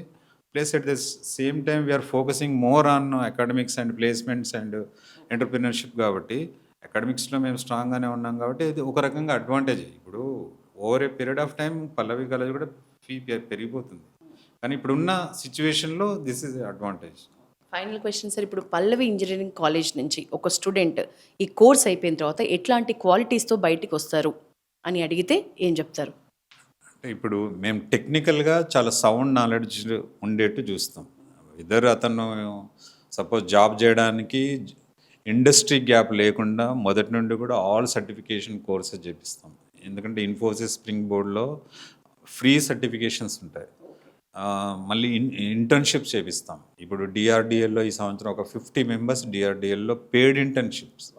Plus at the same time we are focusing more on academics and placements and entrepreneurship కాబట్టి అకాడమిక్స్లో మేము స్ట్రాంగ్గానే ఉన్నాం కాబట్టి ఇది ఒక రకంగా అడ్వాంటేజ్. ఇప్పుడు over a period of time Pallavi college కూడా ఫీ పెరిగిపోతుంది, కానీ ఇప్పుడున్న సిచ్యువేషన్లో this is advantage. Final question sir, ఇప్పుడు పల్లవి ఇంజనీరింగ్ కాలేజ్ నుంచి ఒక స్టూడెంట్ ఈ కోర్స్ అయిపోయిన తర్వాత ఎట్లాంటి క్వాలిటీస్తో బయటికి వస్తారు అని అడిగితే ఏం చెప్తారు? అంటే ఇప్పుడు మేము టెక్నికల్గా చాలా సౌండ్ నాలెడ్జ్ ఉండేట్టు చూస్తాం. అతను సపోజ్ జాబ్ చేయడానికి ఇండస్ట్రీ గ్యాప్ లేకుండా మొదటి నుండి కూడా ఆల్ సర్టిఫికేషన్ కోర్సెస్ చేపిస్తాం. ఎందుకంటే ఇన్ఫోసిస్, స్ప్రింగ్ బోర్డ్లో ఫ్రీ సర్టిఫికేషన్స్ ఉంటాయి. మళ్ళీ ఇంటర్న్షిప్స్ చేపిస్తాం. ఇప్పుడు డిఆర్డిఎల్లో ఈ సంవత్సరం ఒక 50 మెంబర్స్ డిఆర్డిఎల్లో పెయిడ్ ఇంటర్న్షిప్స్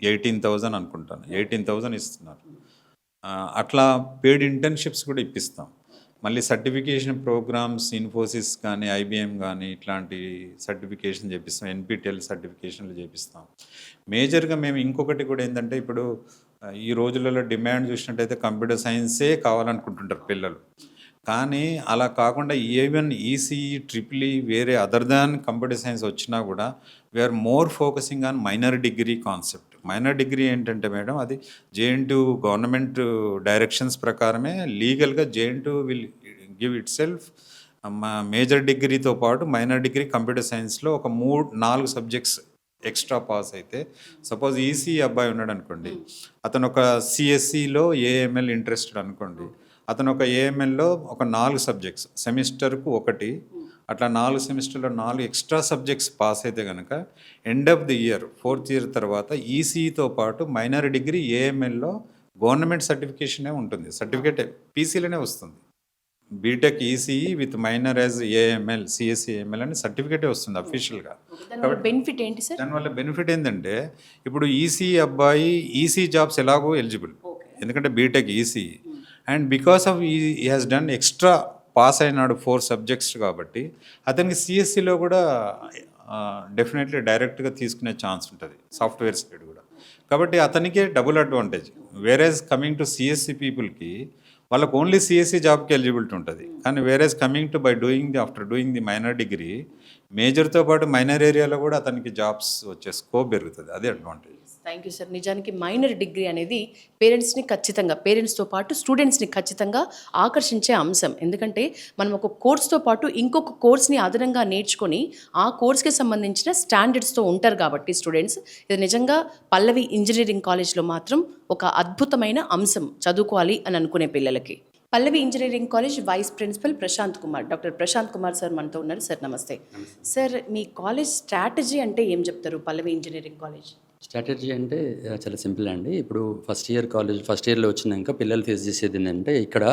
18,000 అనుకుంటాను, 18,000 ఇస్తున్నారు. అట్లా పెయిడ్ ఇంటర్న్షిప్స్ కూడా ఇప్పిస్తాం. మళ్ళీ సర్టిఫికేషన్ ప్రోగ్రామ్స్ ఇన్ఫోసిస్ కానీ ఐబిఎం కానీ ఇట్లాంటి సర్టిఫికేషన్ చేపిస్తాం. ఎన్పిటిఎల్ సర్టిఫికేషన్లు చేపిస్తాం. మేజర్గా మేము ఇంకొకటి కూడా ఏంటంటే ఇప్పుడు ఈ రోజులలో డిమాండ్ చూసినట్టయితే కంప్యూటర్ సైన్సే కావాలనుకుంటుంటారు పిల్లలు. కానీ అలా కాకుండా ఈవెన్ ఈసీఈ, ట్రిపుల్ ఈ వేరే అదర్ దాన్ కంప్యూటర్ సైన్స్ వచ్చినా కూడా we are more focusing on minor degree concept. Minor degree ఏంటంటే మేడం అది జేఎన్టీయూ గవర్నమెంట్ డైరెక్షన్స్ ప్రకారమే లీగల్గా JNTU will give itself major డిగ్రీతో పాటు మైనర్ డిగ్రీ కంప్యూటర్ సైన్స్లో ఒక 3-4 సబ్జెక్ట్స్ ఎక్స్ట్రా పాస్ అయితే, సపోజ్ ఈసీ అబ్బాయి ఉన్నాడు అనుకోండి, అతను ఒక సిఎస్సిలో ఏఎంఎల్ ఇంట్రెస్టెడ్ అనుకోండి, అతను ఒక ఏఎంఎల్లో ఒక 4 సబ్జెక్ట్స్ సెమిస్టర్కు 1 అట్లా 4 సెమిస్టర్లో 4 ఎక్స్ట్రా సబ్జెక్ట్స్ పాస్ అయితే కనుక end of the year 4th year తర్వాత ఈసీతో పాటు మైనర్ డిగ్రీ ఏఎంఎల్లో గవర్నమెంట్ సర్టిఫికేషనే ఉంటుంది. సర్టిఫికేట్ పీసీలోనే వస్తుంది. BTech ECE with minor as AML, CSC AML అని సర్టిఫికేటే వస్తుంది అఫీషియల్గా. బెనిఫిట్ ఏంటి సార్? దానివల్ల బెనిఫిట్ ఏంటంటే ఇప్పుడు ఈసీ అబ్బాయి ఈసీ జాబ్స్ ఎలాగో ఎలిజిబుల్, ఎందుకంటే BTech ECE and because of he has done extra pass అయినాడు 4 సబ్జెక్ట్స్ కాబట్టి అతనికి సిఎస్సిలో కూడా డెఫినెట్లీ డైరెక్ట్గా తీసుకునే ఛాన్స్ ఉంటుంది, సాఫ్ట్వేర్ సైడ్ కూడా. కాబట్టి అతనికే double advantage. Whereas coming to CSC పీపుల్కి వాళ్ళకు ఓన్లీ సిఎస్సి జాబ్కి ఎలిజిబిలిటీ ఉంటుంది. కానీ whereas coming to after doing the minor degree మేజర్తో పాటు మైనర్ ఏరియాలో కూడా అతనికి జాబ్స్ వచ్చే స్కోప్ పెరుగుతుంది. అదే అడ్వాంటేజ్. Thank you sir. నిజానికి మైనర్ డిగ్రీ అనేది పేరెంట్స్తో పాటు స్టూడెంట్స్ని ఖచ్చితంగా ఆకర్షించే అంశం. ఎందుకంటే మనం ఒక కోర్స్తో పాటు ఇంకొక కోర్స్ని అదనంగా నేర్చుకొని ఆ కోర్స్కి సంబంధించిన స్టాండర్డ్స్తో ఉంటారు కాబట్టి స్టూడెంట్స్, ఇది నిజంగా పల్లవి ఇంజనీరింగ్ కాలేజ్లో మాత్రం ఒక అద్భుతమైన అంశం చదువుకోవాలి అని అనుకునే పిల్లలకి. Pallavi engineering college vice principal Prashanth Kumar, doctor Prashanth Kumar sir మనతో ఉన్నారు. సార్ నమస్తే. సార్, మీ కాలేజ్ స్ట్రాటజీ అంటే ఏం చెప్తారు? పల్లవి ఇంజనీరింగ్ కాలేజ్ స్ట్రాటజీ అంటే చాలా సింపుల్ అండి. ఇప్పుడు ఫస్ట్ ఇయర్లో వచ్చినాక పిల్లలు ఫేస్ చేసేది ఏంటంటే ఇక్కడ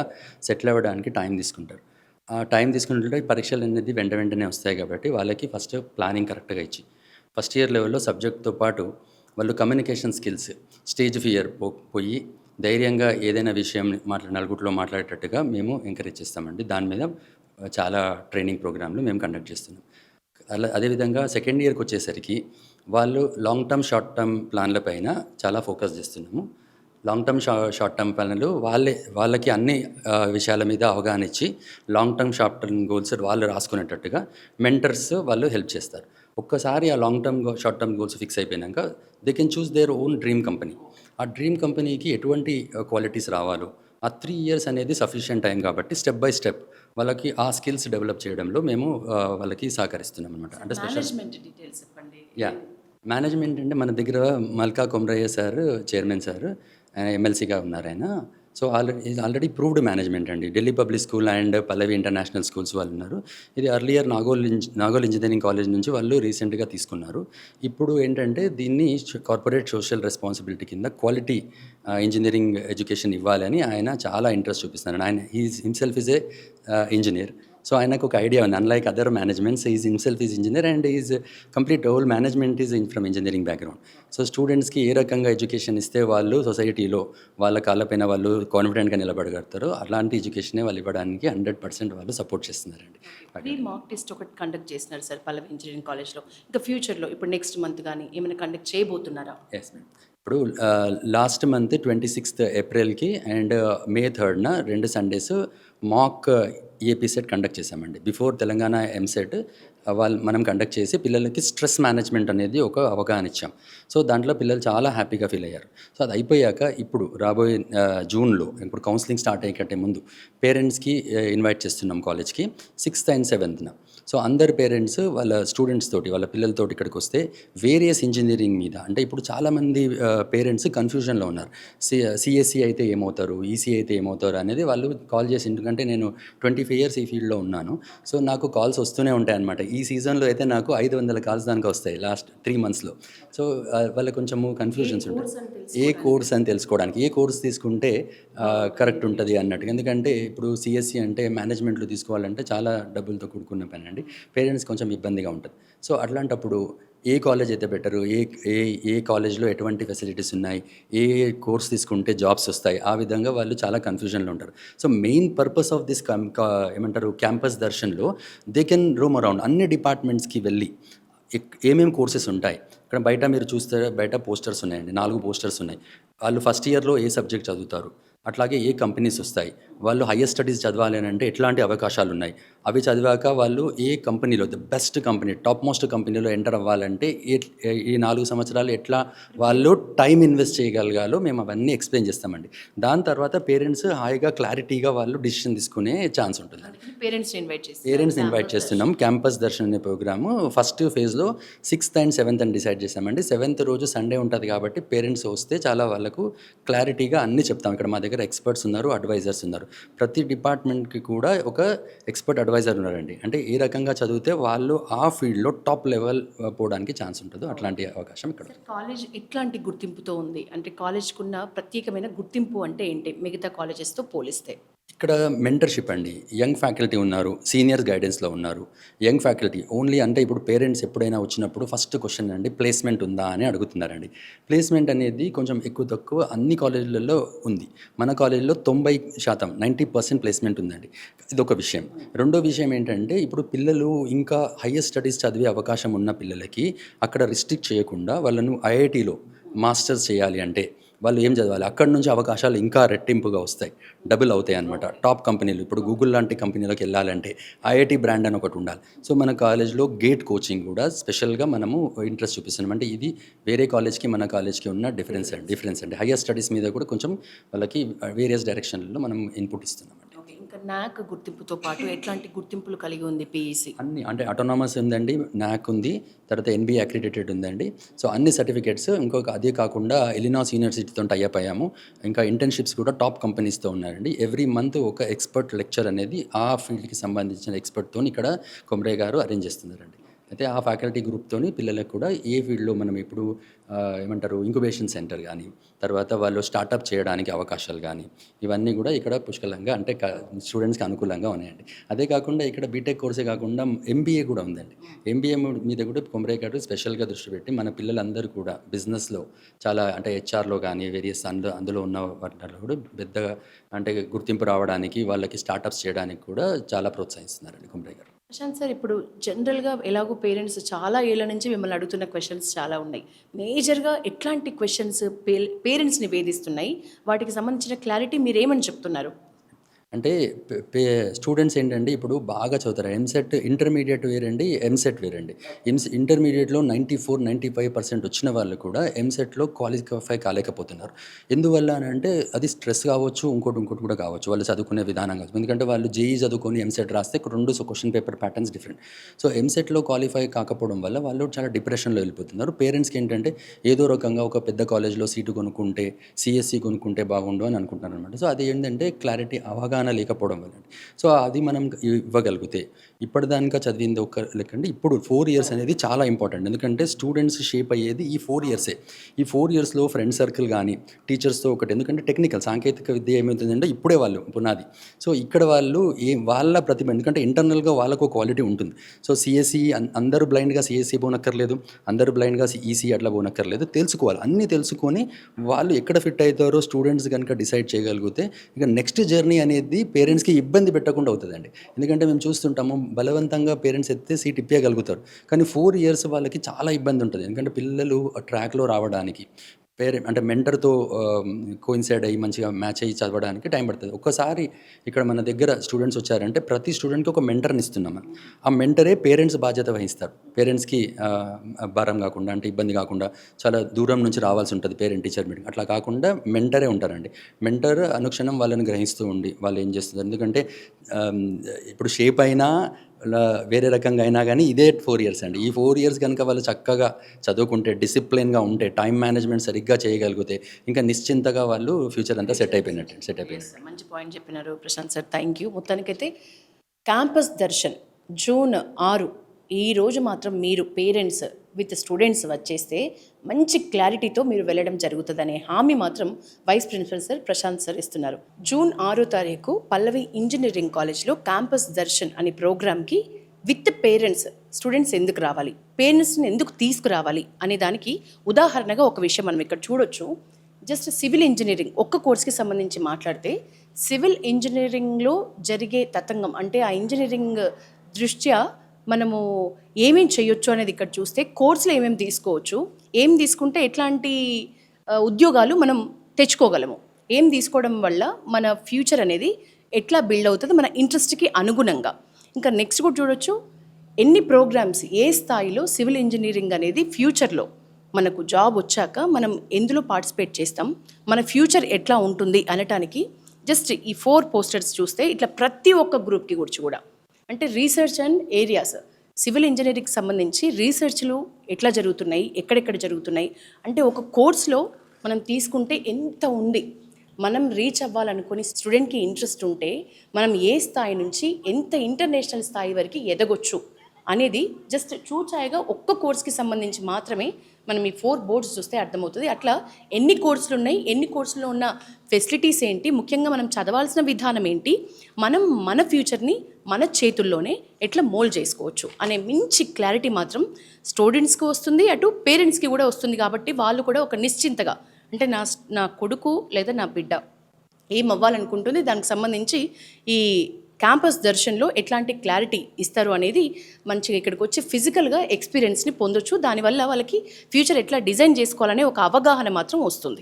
సెటిల్ అవ్వడానికి టైం తీసుకుంటారు. ఆ టైం తీసుకుంటుంటే పరీక్షలు అనేది వెంటనే వస్తాయి కాబట్టి వాళ్ళకి ఫస్ట్ ప్లానింగ్ కరెక్ట్గా ఇచ్చి ఫస్ట్ ఇయర్ లెవెల్లో సబ్జెక్ట్తో పాటు వాళ్ళు కమ్యూనికేషన్ స్కిల్స్, స్టేజ్ ఫియర్ పోయి ధైర్యంగా ఏదైనా విషయం నలుగురిలో మాట్లాడేటట్టుగా మేము ఎంకరేజ్ చేస్తామండి. దాని మీద చాలా ట్రైనింగ్ ప్రోగ్రాంలు మేము కండక్ట్ చేస్తున్నాం. అదేవిధంగా సెకండ్ ఇయర్కి వచ్చేసరికి వాళ్ళు లాంగ్ టర్మ్, షార్ట్ టర్మ్ ప్లాన్ల పైన చాలా ఫోకస్ చేస్తున్నాము. లాంగ్ టర్మ్, షార్ట్ టర్మ్ ప్లాన్లు వాళ్ళకి అన్ని విషయాల మీద అవగాహన ఇచ్చి long term, short term goals వాళ్ళు రాసుకునేటట్టుగా మెంటర్స్ వాళ్ళు హెల్ప్ చేస్తారు. ఒక్కసారి ఆ long term, short term goals fix అయిపోయాక they can choose their own dream company. ఆ డ్రీమ్ కంపెనీకి ఎటువంటి క్వాలిటీస్ రావాలో ఆ 3 years అనేది సఫిషియంట్ టైం కాబట్టి స్టెప్ బై స్టెప్ వాళ్ళకి ఆ స్కిల్స్ డెవలప్ చేయడంలో మేము వాళ్ళకి సహకరిస్తున్నాం అనమాట. అంటే మేనేజ్మెంట్ డీటెయిల్స్ చెప్పండి. మేనేజ్మెంట్ అంటే మన దగ్గర మల్కా కొమరయ్య సార్ చైర్మన్ సార్, ఎమ్మెల్సీగా ఉన్నారు ఆయన. సో ఆల్రెడీ ప్రూవ్డ్ మేనేజ్మెంట్ అండి. Delhi public school and Pallavi international schools వాళ్ళు ఉన్నారు. ఇది అర్లియర్ నాగోల్ ఇంజనీరింగ్ కాలేజ్ నుంచి వాళ్ళు రీసెంట్గా తీసుకున్నారు. ఇప్పుడు ఏంటంటే దీన్ని కార్పొరేట్ సోషల్ రెస్పాన్సిబిలిటీ కింద క్వాలిటీ ఇంజనీరింగ్ ఎడ్యుకేషన్ ఇవ్వాలని ఆయన చాలా ఇంట్రెస్ట్ చూపిస్తున్నారు. ఆయన himself is a engineer. So ఆయనకు ఒక ఐడియా ఉంది. Unlike other managements, is himself is engineer and is complete whole management is from engineering background. So స్టూడెంట్స్కి ఏ రకంగా ఎడ్యుకేషన్ ఇస్తే వాళ్ళు సొసైటీలో వాళ్ళ కాళ్ళపైన వాళ్ళు కాన్ఫిడెంట్గా నిలబడగలుగుతారో అలాంటి ఎడ్యుకేషనే వాళ్ళు ఇవ్వడానికి 100% వాళ్ళు సపోర్ట్ చేస్తున్నారండి. ఫ్రీ మాక్ టెస్ట్ ఒకటి కండక్ట్ చేస్తున్నారు సార్ పల్లవి ఇంజనీరింగ్ కాలేజ్లో. ఇంకా ఫ్యూచర్లో ఇప్పుడు నెక్స్ట్ మంత్ కానీ ఏమైనా కండక్ట్ చేయబోతున్నారా? Yes madam. ఇప్పుడు లాస్ట్ మంత్ 26th ఏప్రిల్కి and May 3rd 2 Sundays mock AP set conduct చేశామండి. బిఫోర్ తెలంగాణ ఎంసెట్ మనం కండక్ట్ చేసి పిల్లలకి స్ట్రెస్ మేనేజ్మెంట్ అనేది ఒక అవగాహన ఇచ్చాం. సో దాంట్లో పిల్లలు చాలా హ్యాపీగా ఫీల్ అయ్యారు. సో అది అయిపోయాక ఇప్పుడు రాబోయే జూన్లో ఇప్పుడు కౌన్సిలింగ్ స్టార్ట్ అయ్యేకంటే ముందు పేరెంట్స్కి ఇన్వైట్ చేస్తున్నాం కాలేజ్కి 6th and 7th. సో అందరు పేరెంట్స్ వాళ్ళ స్టూడెంట్స్ తోటి, వాళ్ళ పిల్లలతోటి ఇక్కడికి వస్తే వేరియస్ ఇంజనీరింగ్ మీద, అంటే ఇప్పుడు చాలామంది పేరెంట్స్ కన్ఫ్యూజన్లో ఉన్నారు. సిఎస్సి అయితే ఏమవుతారు, ఈసీ అయితే ఏమవుతారు అనేది వాళ్ళు కాల్ చేసి, ఎందుకంటే నేను 25 years ఈ ఫీల్డ్లో ఉన్నాను. సో నాకు కాల్స్ వస్తూనే ఉంటాయి అన్నమాట. ఈ సీజన్లో అయితే నాకు 500 కాల్స్ దానికి వస్తాయి లాస్ట్ 3 monthsలో. సో వాళ్ళకి కొంచెము కన్ఫ్యూజన్స్ ఉంటాయి. ఏ కోర్స్ అని తెలుసుకోవడానికి, ఏ కోర్స్ తీసుకుంటే కరెక్ట్ ఉంటుంది అన్నట్టుగా. ఎందుకంటే ఇప్పుడు సిఎస్సి అంటే మేనేజ్మెంట్లో తీసుకోవాలంటే చాలా డబ్బులతో కూడుకున్న పని అండి. పేరెంట్స్ కొంచెం ఇబ్బందిగా ఉంటుంది. సో అట్లాంటప్పుడు ఏ కాలేజ్ అయితే బెటరు, ఏ కాలేజ్లో ఎటువంటి ఫెసిలిటీస్ ఉన్నాయి, ఏ కోర్స్ తీసుకుంటే జాబ్స్ వస్తాయి, ఆ విధంగా వాళ్ళు చాలా కన్ఫ్యూజన్లో ఉంటారు. So main purpose of this ఏమంటారు క్యాంపస్ దర్శన్లో దే కెన్ రూమ్ అరౌండ్ అన్ని డిపార్ట్మెంట్స్కి వెళ్ళి ఏమేమి కోర్సెస్ ఉంటాయి. ఇక్కడ బయట మీరు చూస్తే బయట పోస్టర్స్ ఉన్నాయండి, 4 పోస్టర్స్ ఉన్నాయి. వాళ్ళు ఫస్ట్ ఇయర్లో ఏ సబ్జెక్ట్ చదువుతారు, అట్లాగే ఏ కంపెనీస్ వస్తాయి, వాళ్ళు హయ్యర్ స్టడీస్ చదవాలి అని అంటే ఎట్లాంటి అవకాశాలు ఉన్నాయి, అవి చదివాక వాళ్ళు ఏ కంపెనీలో the best company, top most కంపెనీలో ఎంటర్ అవ్వాలంటే ఈ 4 సంవత్సరాలు ఎట్లా వాళ్ళు టైం ఇన్వెస్ట్ చేయగలగాలో మేము అవన్నీ ఎక్స్ప్లెయిన్ చేస్తామండి. దాని తర్వాత పేరెంట్స్ హాయిగా క్లారిటీగా వాళ్ళు డిసిషన్ తీసుకునే ఛాన్స్ ఉంటుంది. పేరెంట్స్ని ఇన్వైట్ చేస్తున్నాం. క్యాంపస్ దర్శన్ అనే ప్రోగ్రాము ఫస్ట్ ఫేజ్లో 6th and 7th అని డిసైడ్ చేసామండి. 7th రోజు సండే ఉంటుంది కాబట్టి పేరెంట్స్ వస్తే చాలా వాళ్ళకు క్లారిటీగా అన్నీ చెప్తాం. ఇక్కడ మా దగ్గర ఎక్స్పర్ట్స్ ఉన్నారు, అడ్వైజర్స్ ఉన్నారు. ప్రతి డిపార్ట్మెంట్కి కూడా ఒక ఎక్స్పర్ట్ అడ్వైజర్ ఉన్నారండి. అంటే ఏ రకంగా చదివితే వాళ్ళు ఆ ఫీల్డ్లో టాప్ లెవెల్ పోవడానికి ఛాన్స్ ఉంటుందో అట్లాంటి అవకాశం ఇక్కడ. కాలేజ్ ఎట్లాంటి గుర్తింపుతో ఉంది? అంటే కాలేజ్కున్న ప్రత్యేకమైన గుర్తింపు అంటే ఏంటి మిగతా కాలేజెస్తో పోలిస్తే? ఇక్కడ మెంటర్షిప్ అండి. యంగ్ ఫ్యాకల్టీ ఉన్నారు, సీనియర్స్ గైడెన్స్లో ఉన్నారు. యంగ్ ఫ్యాకల్టీ ఓన్లీ అంటే ఇప్పుడు పేరెంట్స్ ఎప్పుడైనా వచ్చినప్పుడు ఫస్ట్ క్వశ్చన్ అండి ప్లేస్మెంట్ ఉందా అని అడుగుతున్నారండి. ప్లేస్మెంట్ అనేది కొంచెం ఎక్కువ తక్కువ అన్ని కాలేజీలలో ఉంది. మన కాలేజీలో 90% 90% ప్లేస్మెంట్ ఉందండి. ఇది ఒక విషయం. రెండో విషయం ఏంటంటే ఇప్పుడు పిల్లలు ఇంకా హయ్యర్ స్టడీస్ చదివే అవకాశం ఉన్న పిల్లలకి అక్కడ రిస్ట్రిక్ట్ చేయకుండా వాళ్ళను ఐఐటీలో మాస్టర్స్ చేయాలి అంటే వాళ్ళు ఏం చదవాలి, అక్కడి నుంచి అవకాశాలు ఇంకా రెట్టింపుగా వస్తాయి, డబుల్ అవుతాయి అన్నమాట. టాప్ కంపెనీలు ఇప్పుడు గూగుల్ లాంటి కంపెనీలోకి వెళ్ళాలంటే ఐఐటి బ్రాండ్ అని ఒకటి ఉండాలి. సో మన కాలేజ్లో గేట్ కోచింగ్ కూడా స్పెషల్గా మనము ఇంట్రెస్ట్ చూపిస్తున్నాం. అంటే ఇది వేరే కాలేజ్కి మన కాలేజ్కి ఉన్న డిఫరెన్స్ అండి. హయ్యర్ స్టడీస్ మీద కూడా కొంచెం వాళ్ళకి వేరియస్ డైరెక్షన్లలో మనం ఇన్పుట్ ఇస్తున్నాం. ఇంకా నాక్ గుర్తింపుతో పాటు ఎట్లాంటి గుర్తింపులు కలిగి ఉంది పిఈసి? అన్ని అంటే అటానమస్ ఉందండి, నాక్ ఉంది, తర్వాత ఎన్బిఏ అక్రిడిటెడ్ ఉందండి. సో అన్ని సర్టిఫికేట్స్. ఇంకొక అదే కాకుండా ఇలినాస్ యూనివర్సిటీతో టైఅప్ అయ్యాము. ఇంకా ఇంటర్న్షిప్స్ కూడా టాప్ కంపెనీస్తో ఉన్నారండి. ఎవ్రీ మంత్ ఒక ఎక్స్పర్ట్ లెక్చర్ అనేది ఆ ఫీల్డ్కి సంబంధించిన ఎక్స్పర్ట్తో ఇక్కడ కొమరే గారు అరేంజ్ చేస్తున్నారండి. అయితే ఆ ఫ్యాకల్టీ గ్రూప్తోని పిల్లలకు కూడా ఏ ఫీల్డ్లో మనం ఇప్పుడు ఏమంటారు ఇంక్యుబేషన్ సెంటర్ కానీ, తర్వాత వాళ్ళు స్టార్టప్ చేయడానికి అవకాశాలు కానీ, ఇవన్నీ కూడా ఇక్కడ పుష్కలంగా అంటే స్టూడెంట్స్కి అనుకూలంగా ఉన్నాయండి. అదే కాకుండా ఇక్కడ బీటెక్ కోర్సే కాకుండా ఎంబీఏ కూడా ఉందండి. ఎంబీఏ మీద కూడా కొమరే గారు స్పెషల్గా దృష్టి పెట్టి మన పిల్లలందరూ కూడా బిజినెస్లో చాలా అంటే హెచ్ఆర్లో కానీ వేరియస్ అందులో ఉన్న వాటిలో కూడా పెద్దగా అంటే గుర్తింపు రావడానికి, వాళ్ళకి స్టార్టప్స్ చేయడానికి కూడా చాలా ప్రోత్సహిస్తున్నారండి కొమరే గారు. ప్రశాంత్ సార్, ఇప్పుడు జనరల్గా ఎలాగో పేరెంట్స్ చాలా ఏళ్ళ నుంచి మిమ్మల్ని అడుగుతున్న క్వశ్చన్స్ చాలా ఉన్నాయి. మేజర్గా ఎట్లాంటి క్వశ్చన్స్ పేరెంట్స్ని వేధిస్తున్నాయి, వాటికి సంబంధించిన క్లారిటీ మీరేమని చెప్తున్నారు? అంటే స్టూడెంట్స్ ఏంటంటే ఇప్పుడు బాగా చదువుతారు. ఎంసెట్ ఇంటర్మీడియట్ వేరండి, ఎంసెట్ వేరండి. ఇంటర్మీడియట్లో 94-95% వచ్చిన వాళ్ళు కూడా ఎంసెట్లో క్వాలిఫై కాలేకపోతున్నారు. ఎందువల్ల అని అంటే అది స్ట్రెస్ కావచ్చు, ఇంకోటి కూడా కావచ్చు, వాళ్ళు చదువుకునే విధానం కావచ్చు. ఎందుకంటే వాళ్ళు జేఈ చదువుకొని ఎంసెట్ రాస్తే 2 question paper patterns different. So ఎంసెట్లో క్వాలిఫై కాకపోవడం వల్ల వాళ్ళు చాలా డిప్రెషన్లో వెళ్ళిపోతున్నారు. పేరెంట్స్కి ఏంటంటే ఏదో రకంగా ఒక పెద్ద కాలేజ్లో సీటు కొనుక్కుంటే, సిఎస్సి కొనుక్కుంటే బాగుండు అని అనుకుంటున్నారు అనమాట. సో అది ఏంటంటే క్లారిటీ అవగాహన లేకపోవడం వల్ల. సో అది మనం ఇవ్వగలిగితే ఇప్పటిదానికా చదివింది ఒక లెక్కండి. ఇప్పుడు 4 ఇయర్స్ అనేది చాలా ఇంపార్టెంట్. ఎందుకంటే స్టూడెంట్స్ షేప్ అయ్యేది ఈ 4 ఇయర్సే. ఈ 4 ఇయర్స్లో ఫ్రెండ్ సర్కిల్ కానీ, టీచర్స్తో ఒకటి, ఎందుకంటే టెక్నికల్ సాంకేతిక విద్య ఏమవుతుందంటే ఇప్పుడే వాళ్ళు పునాది. సో ఇక్కడ వాళ్ళు వాళ్ళ ప్రతిభ, ఎందుకంటే ఇంటర్నల్గా వాళ్ళకు క్వాలిటీ ఉంటుంది. సో సిఎస్సి అందరూ బ్లైండ్గా సిఎస్సి పోనక్కర్లేదు, అందరూ బ్లైండ్గా ఈసీ అట్లా పోనక్కర్లేదు. తెలుసుకోవాలి, అన్నీ తెలుసుకొని వాళ్ళు ఎక్కడ ఫిట్ అవుతారో స్టూడెంట్స్ కనుక డిసైడ్ చేయగలిగితే ఇక నెక్స్ట్ జర్నీ అనేది పేరెంట్స్కి ఇబ్బంది పెట్టకుండా అవుతుందండి. ఎందుకంటే మేము చూస్తుంటాము బలవంతంగా పేరెంట్స్ ఎత్తే సీట్ ఇప్పగలుగుతారు, కానీ 4 ఇయర్స్ వాళ్ళకి చాలా ఇబ్బంది ఉంటుంది. ఎందుకంటే పిల్లలు ట్రాక్లో రావడానికి అంటే మెంటర్తో కోయిన్సైడ్ అయ్యి మంచిగా మ్యాచ్ అయ్యి చదవడానికి టైం పడుతుంది. ఒక్కసారి ఇక్కడ మన దగ్గర స్టూడెంట్స్ వచ్చారంటే ప్రతి స్టూడెంట్కి ఒక మెంటర్ని ఇస్తున్నాం. ఆ మెంటరే పేరెంట్స్ బాధ్యత వహిస్తారు. పేరెంట్స్కి భారం కాకుండా, అంటే ఇబ్బంది కాకుండా, చాలా దూరం నుంచి రావాల్సి ఉంటుంది పేరెంట్ టీచర్ మీటింగ్, అట్లా కాకుండా మెంటరే ఉంటారండి. మెంటర్ అనుక్షణం వాళ్ళని గ్రహిస్తూ ఉండి వాళ్ళు ఏం చేస్తున్నారు, ఎందుకంటే ఇప్పుడు షేప్ అయినా వేరే రకంగా అయినా కానీ ఇదే 4 ఇయర్స్ అండి. ఈ 4 ఇయర్స్ కనుక వాళ్ళు చక్కగా చదువుకుంటే, డిసిప్లిన్గా ఉంటే, టైం మేనేజ్మెంట్ సరిగ్గా చేయగలిగితే ఇంకా నిశ్చింతగా వాళ్ళు ఫ్యూచర్ అంతా సెట్ అయిపోయినట్టు. మంచి పాయింట్ చెప్పినారు ప్రశాంత్ సార్, థ్యాంక్ యూ. మొత్తానికైతే క్యాంపస్ దర్శన్ జూన్ 6 ఈ రోజు మాత్రం మీరు పేరెంట్స్ విత్ స్టూడెంట్స్ వచ్చేస్తే మంచి క్లారిటీతో మీరు వెళ్ళడం జరుగుతుందనే హామీ మాత్రం vice principal sir Prashant sir ఇస్తున్నారు. జూన్ 6 తారీఖు పల్లవి ఇంజనీరింగ్ కాలేజ్లో క్యాంపస్ దర్శన్ అనే ప్రోగ్రామ్కి విత్ పేరెంట్స్ స్టూడెంట్స్ ఎందుకు రావాలి, పేరెంట్స్ని ఎందుకు తీసుకురావాలి అనే దానికి ఉదాహరణగా ఒక విషయం మనం ఇక్కడ చూడొచ్చు. జస్ట్ సివిల్ ఇంజనీరింగ్ ఒక్క కోర్స్కి సంబంధించి మాట్లాడితే, సివిల్ ఇంజనీరింగ్లో జరిగే తతంగం అంటే ఆ ఇంజనీరింగ్ దృష్ట్యా మనము ఏమేం చేయొచ్చు అనేది ఇక్కడ చూస్తే, కోర్సులు ఏమేమి తీసుకోవచ్చు, ఏం తీసుకుంటే ఎట్లాంటి ఉద్యోగాలు మనం తెచ్చుకోగలము, ఏం తీసుకోవడం వల్ల మన ఫ్యూచర్ అనేది ఎట్లా బిల్డ్ అవుతుంది మన ఇంట్రెస్ట్కి అనుగుణంగా. ఇంకా నెక్స్ట్ కూడా చూడొచ్చు ఎన్ని ప్రోగ్రామ్స్, ఏ స్థాయిలో సివిల్ ఇంజనీరింగ్ అనేది ఫ్యూచర్లో మనకు జాబ్ వచ్చాక మనం ఎందులో పార్టిసిపేట్ చేస్తాం, మన ఫ్యూచర్ ఎట్లా ఉంటుంది అనటానికి జస్ట్ ఈ 4 పోస్టర్స్ చూస్తే ఇట్లా ప్రతి ఒక్క గ్రూప్కి గురించి కూడా, అంటే రీసెర్చ్ అండ్ ఏరియాస్, సివిల్ ఇంజనీరింగ్కి సంబంధించి రీసెర్చ్లు ఎట్లా జరుగుతున్నాయి, ఎక్కడెక్కడ జరుగుతున్నాయి, అంటే ఒక కోర్స్లో మనం తీసుకుంటే ఎంత ఉంది, మనం రీచ్ అవ్వాలనుకుని స్టూడెంట్కి ఇంట్రెస్ట్ ఉంటే మనం ఏ స్థాయి నుంచి ఎంత ఇంటర్నేషనల్ స్థాయి వరకు ఎదగొచ్చు అనేది జస్ట్ చూచాయిగా ఒక్క కోర్స్కి సంబంధించి మాత్రమే మనం ఈ 4 బోర్డ్స్ చూస్తే అర్థమవుతుంది. అట్లా ఎన్ని కోర్సులు ఉన్నాయి, ఎన్ని కోర్సులో ఉన్న ఫెసిలిటీస్ ఏంటి, ముఖ్యంగా మనం చదవాల్సిన విధానం ఏంటి, మనం మన ఫ్యూచర్ని మన చేతుల్లోనే ఎట్లా మోల్డ్ చేసుకోవచ్చు అనే మంచి క్లారిటీ మాత్రం స్టూడెంట్స్కి వస్తుంది, అటు పేరెంట్స్కి కూడా వస్తుంది. కాబట్టి వాళ్ళు కూడా ఒక నిశ్చింతగా, అంటే నా కొడుకు లేదా నా బిడ్డ ఏం అవ్వాలనుకుంటుంది, దానికి సంబంధించి ఈ క్యాంపస్ దర్శన్లో ఎట్లాంటి క్లారిటీ ఇస్తారు అనేది మంచిగా ఇక్కడికి వచ్చి ఫిజికల్గా ఎక్స్పీరియన్స్ని పొందొచ్చు. దానివల్ల వాళ్ళకి ఫ్యూచర్ ఎట్లా డిజైన్ చేసుకోవాలనే ఒక అవగాహన మాత్రం వస్తుంది.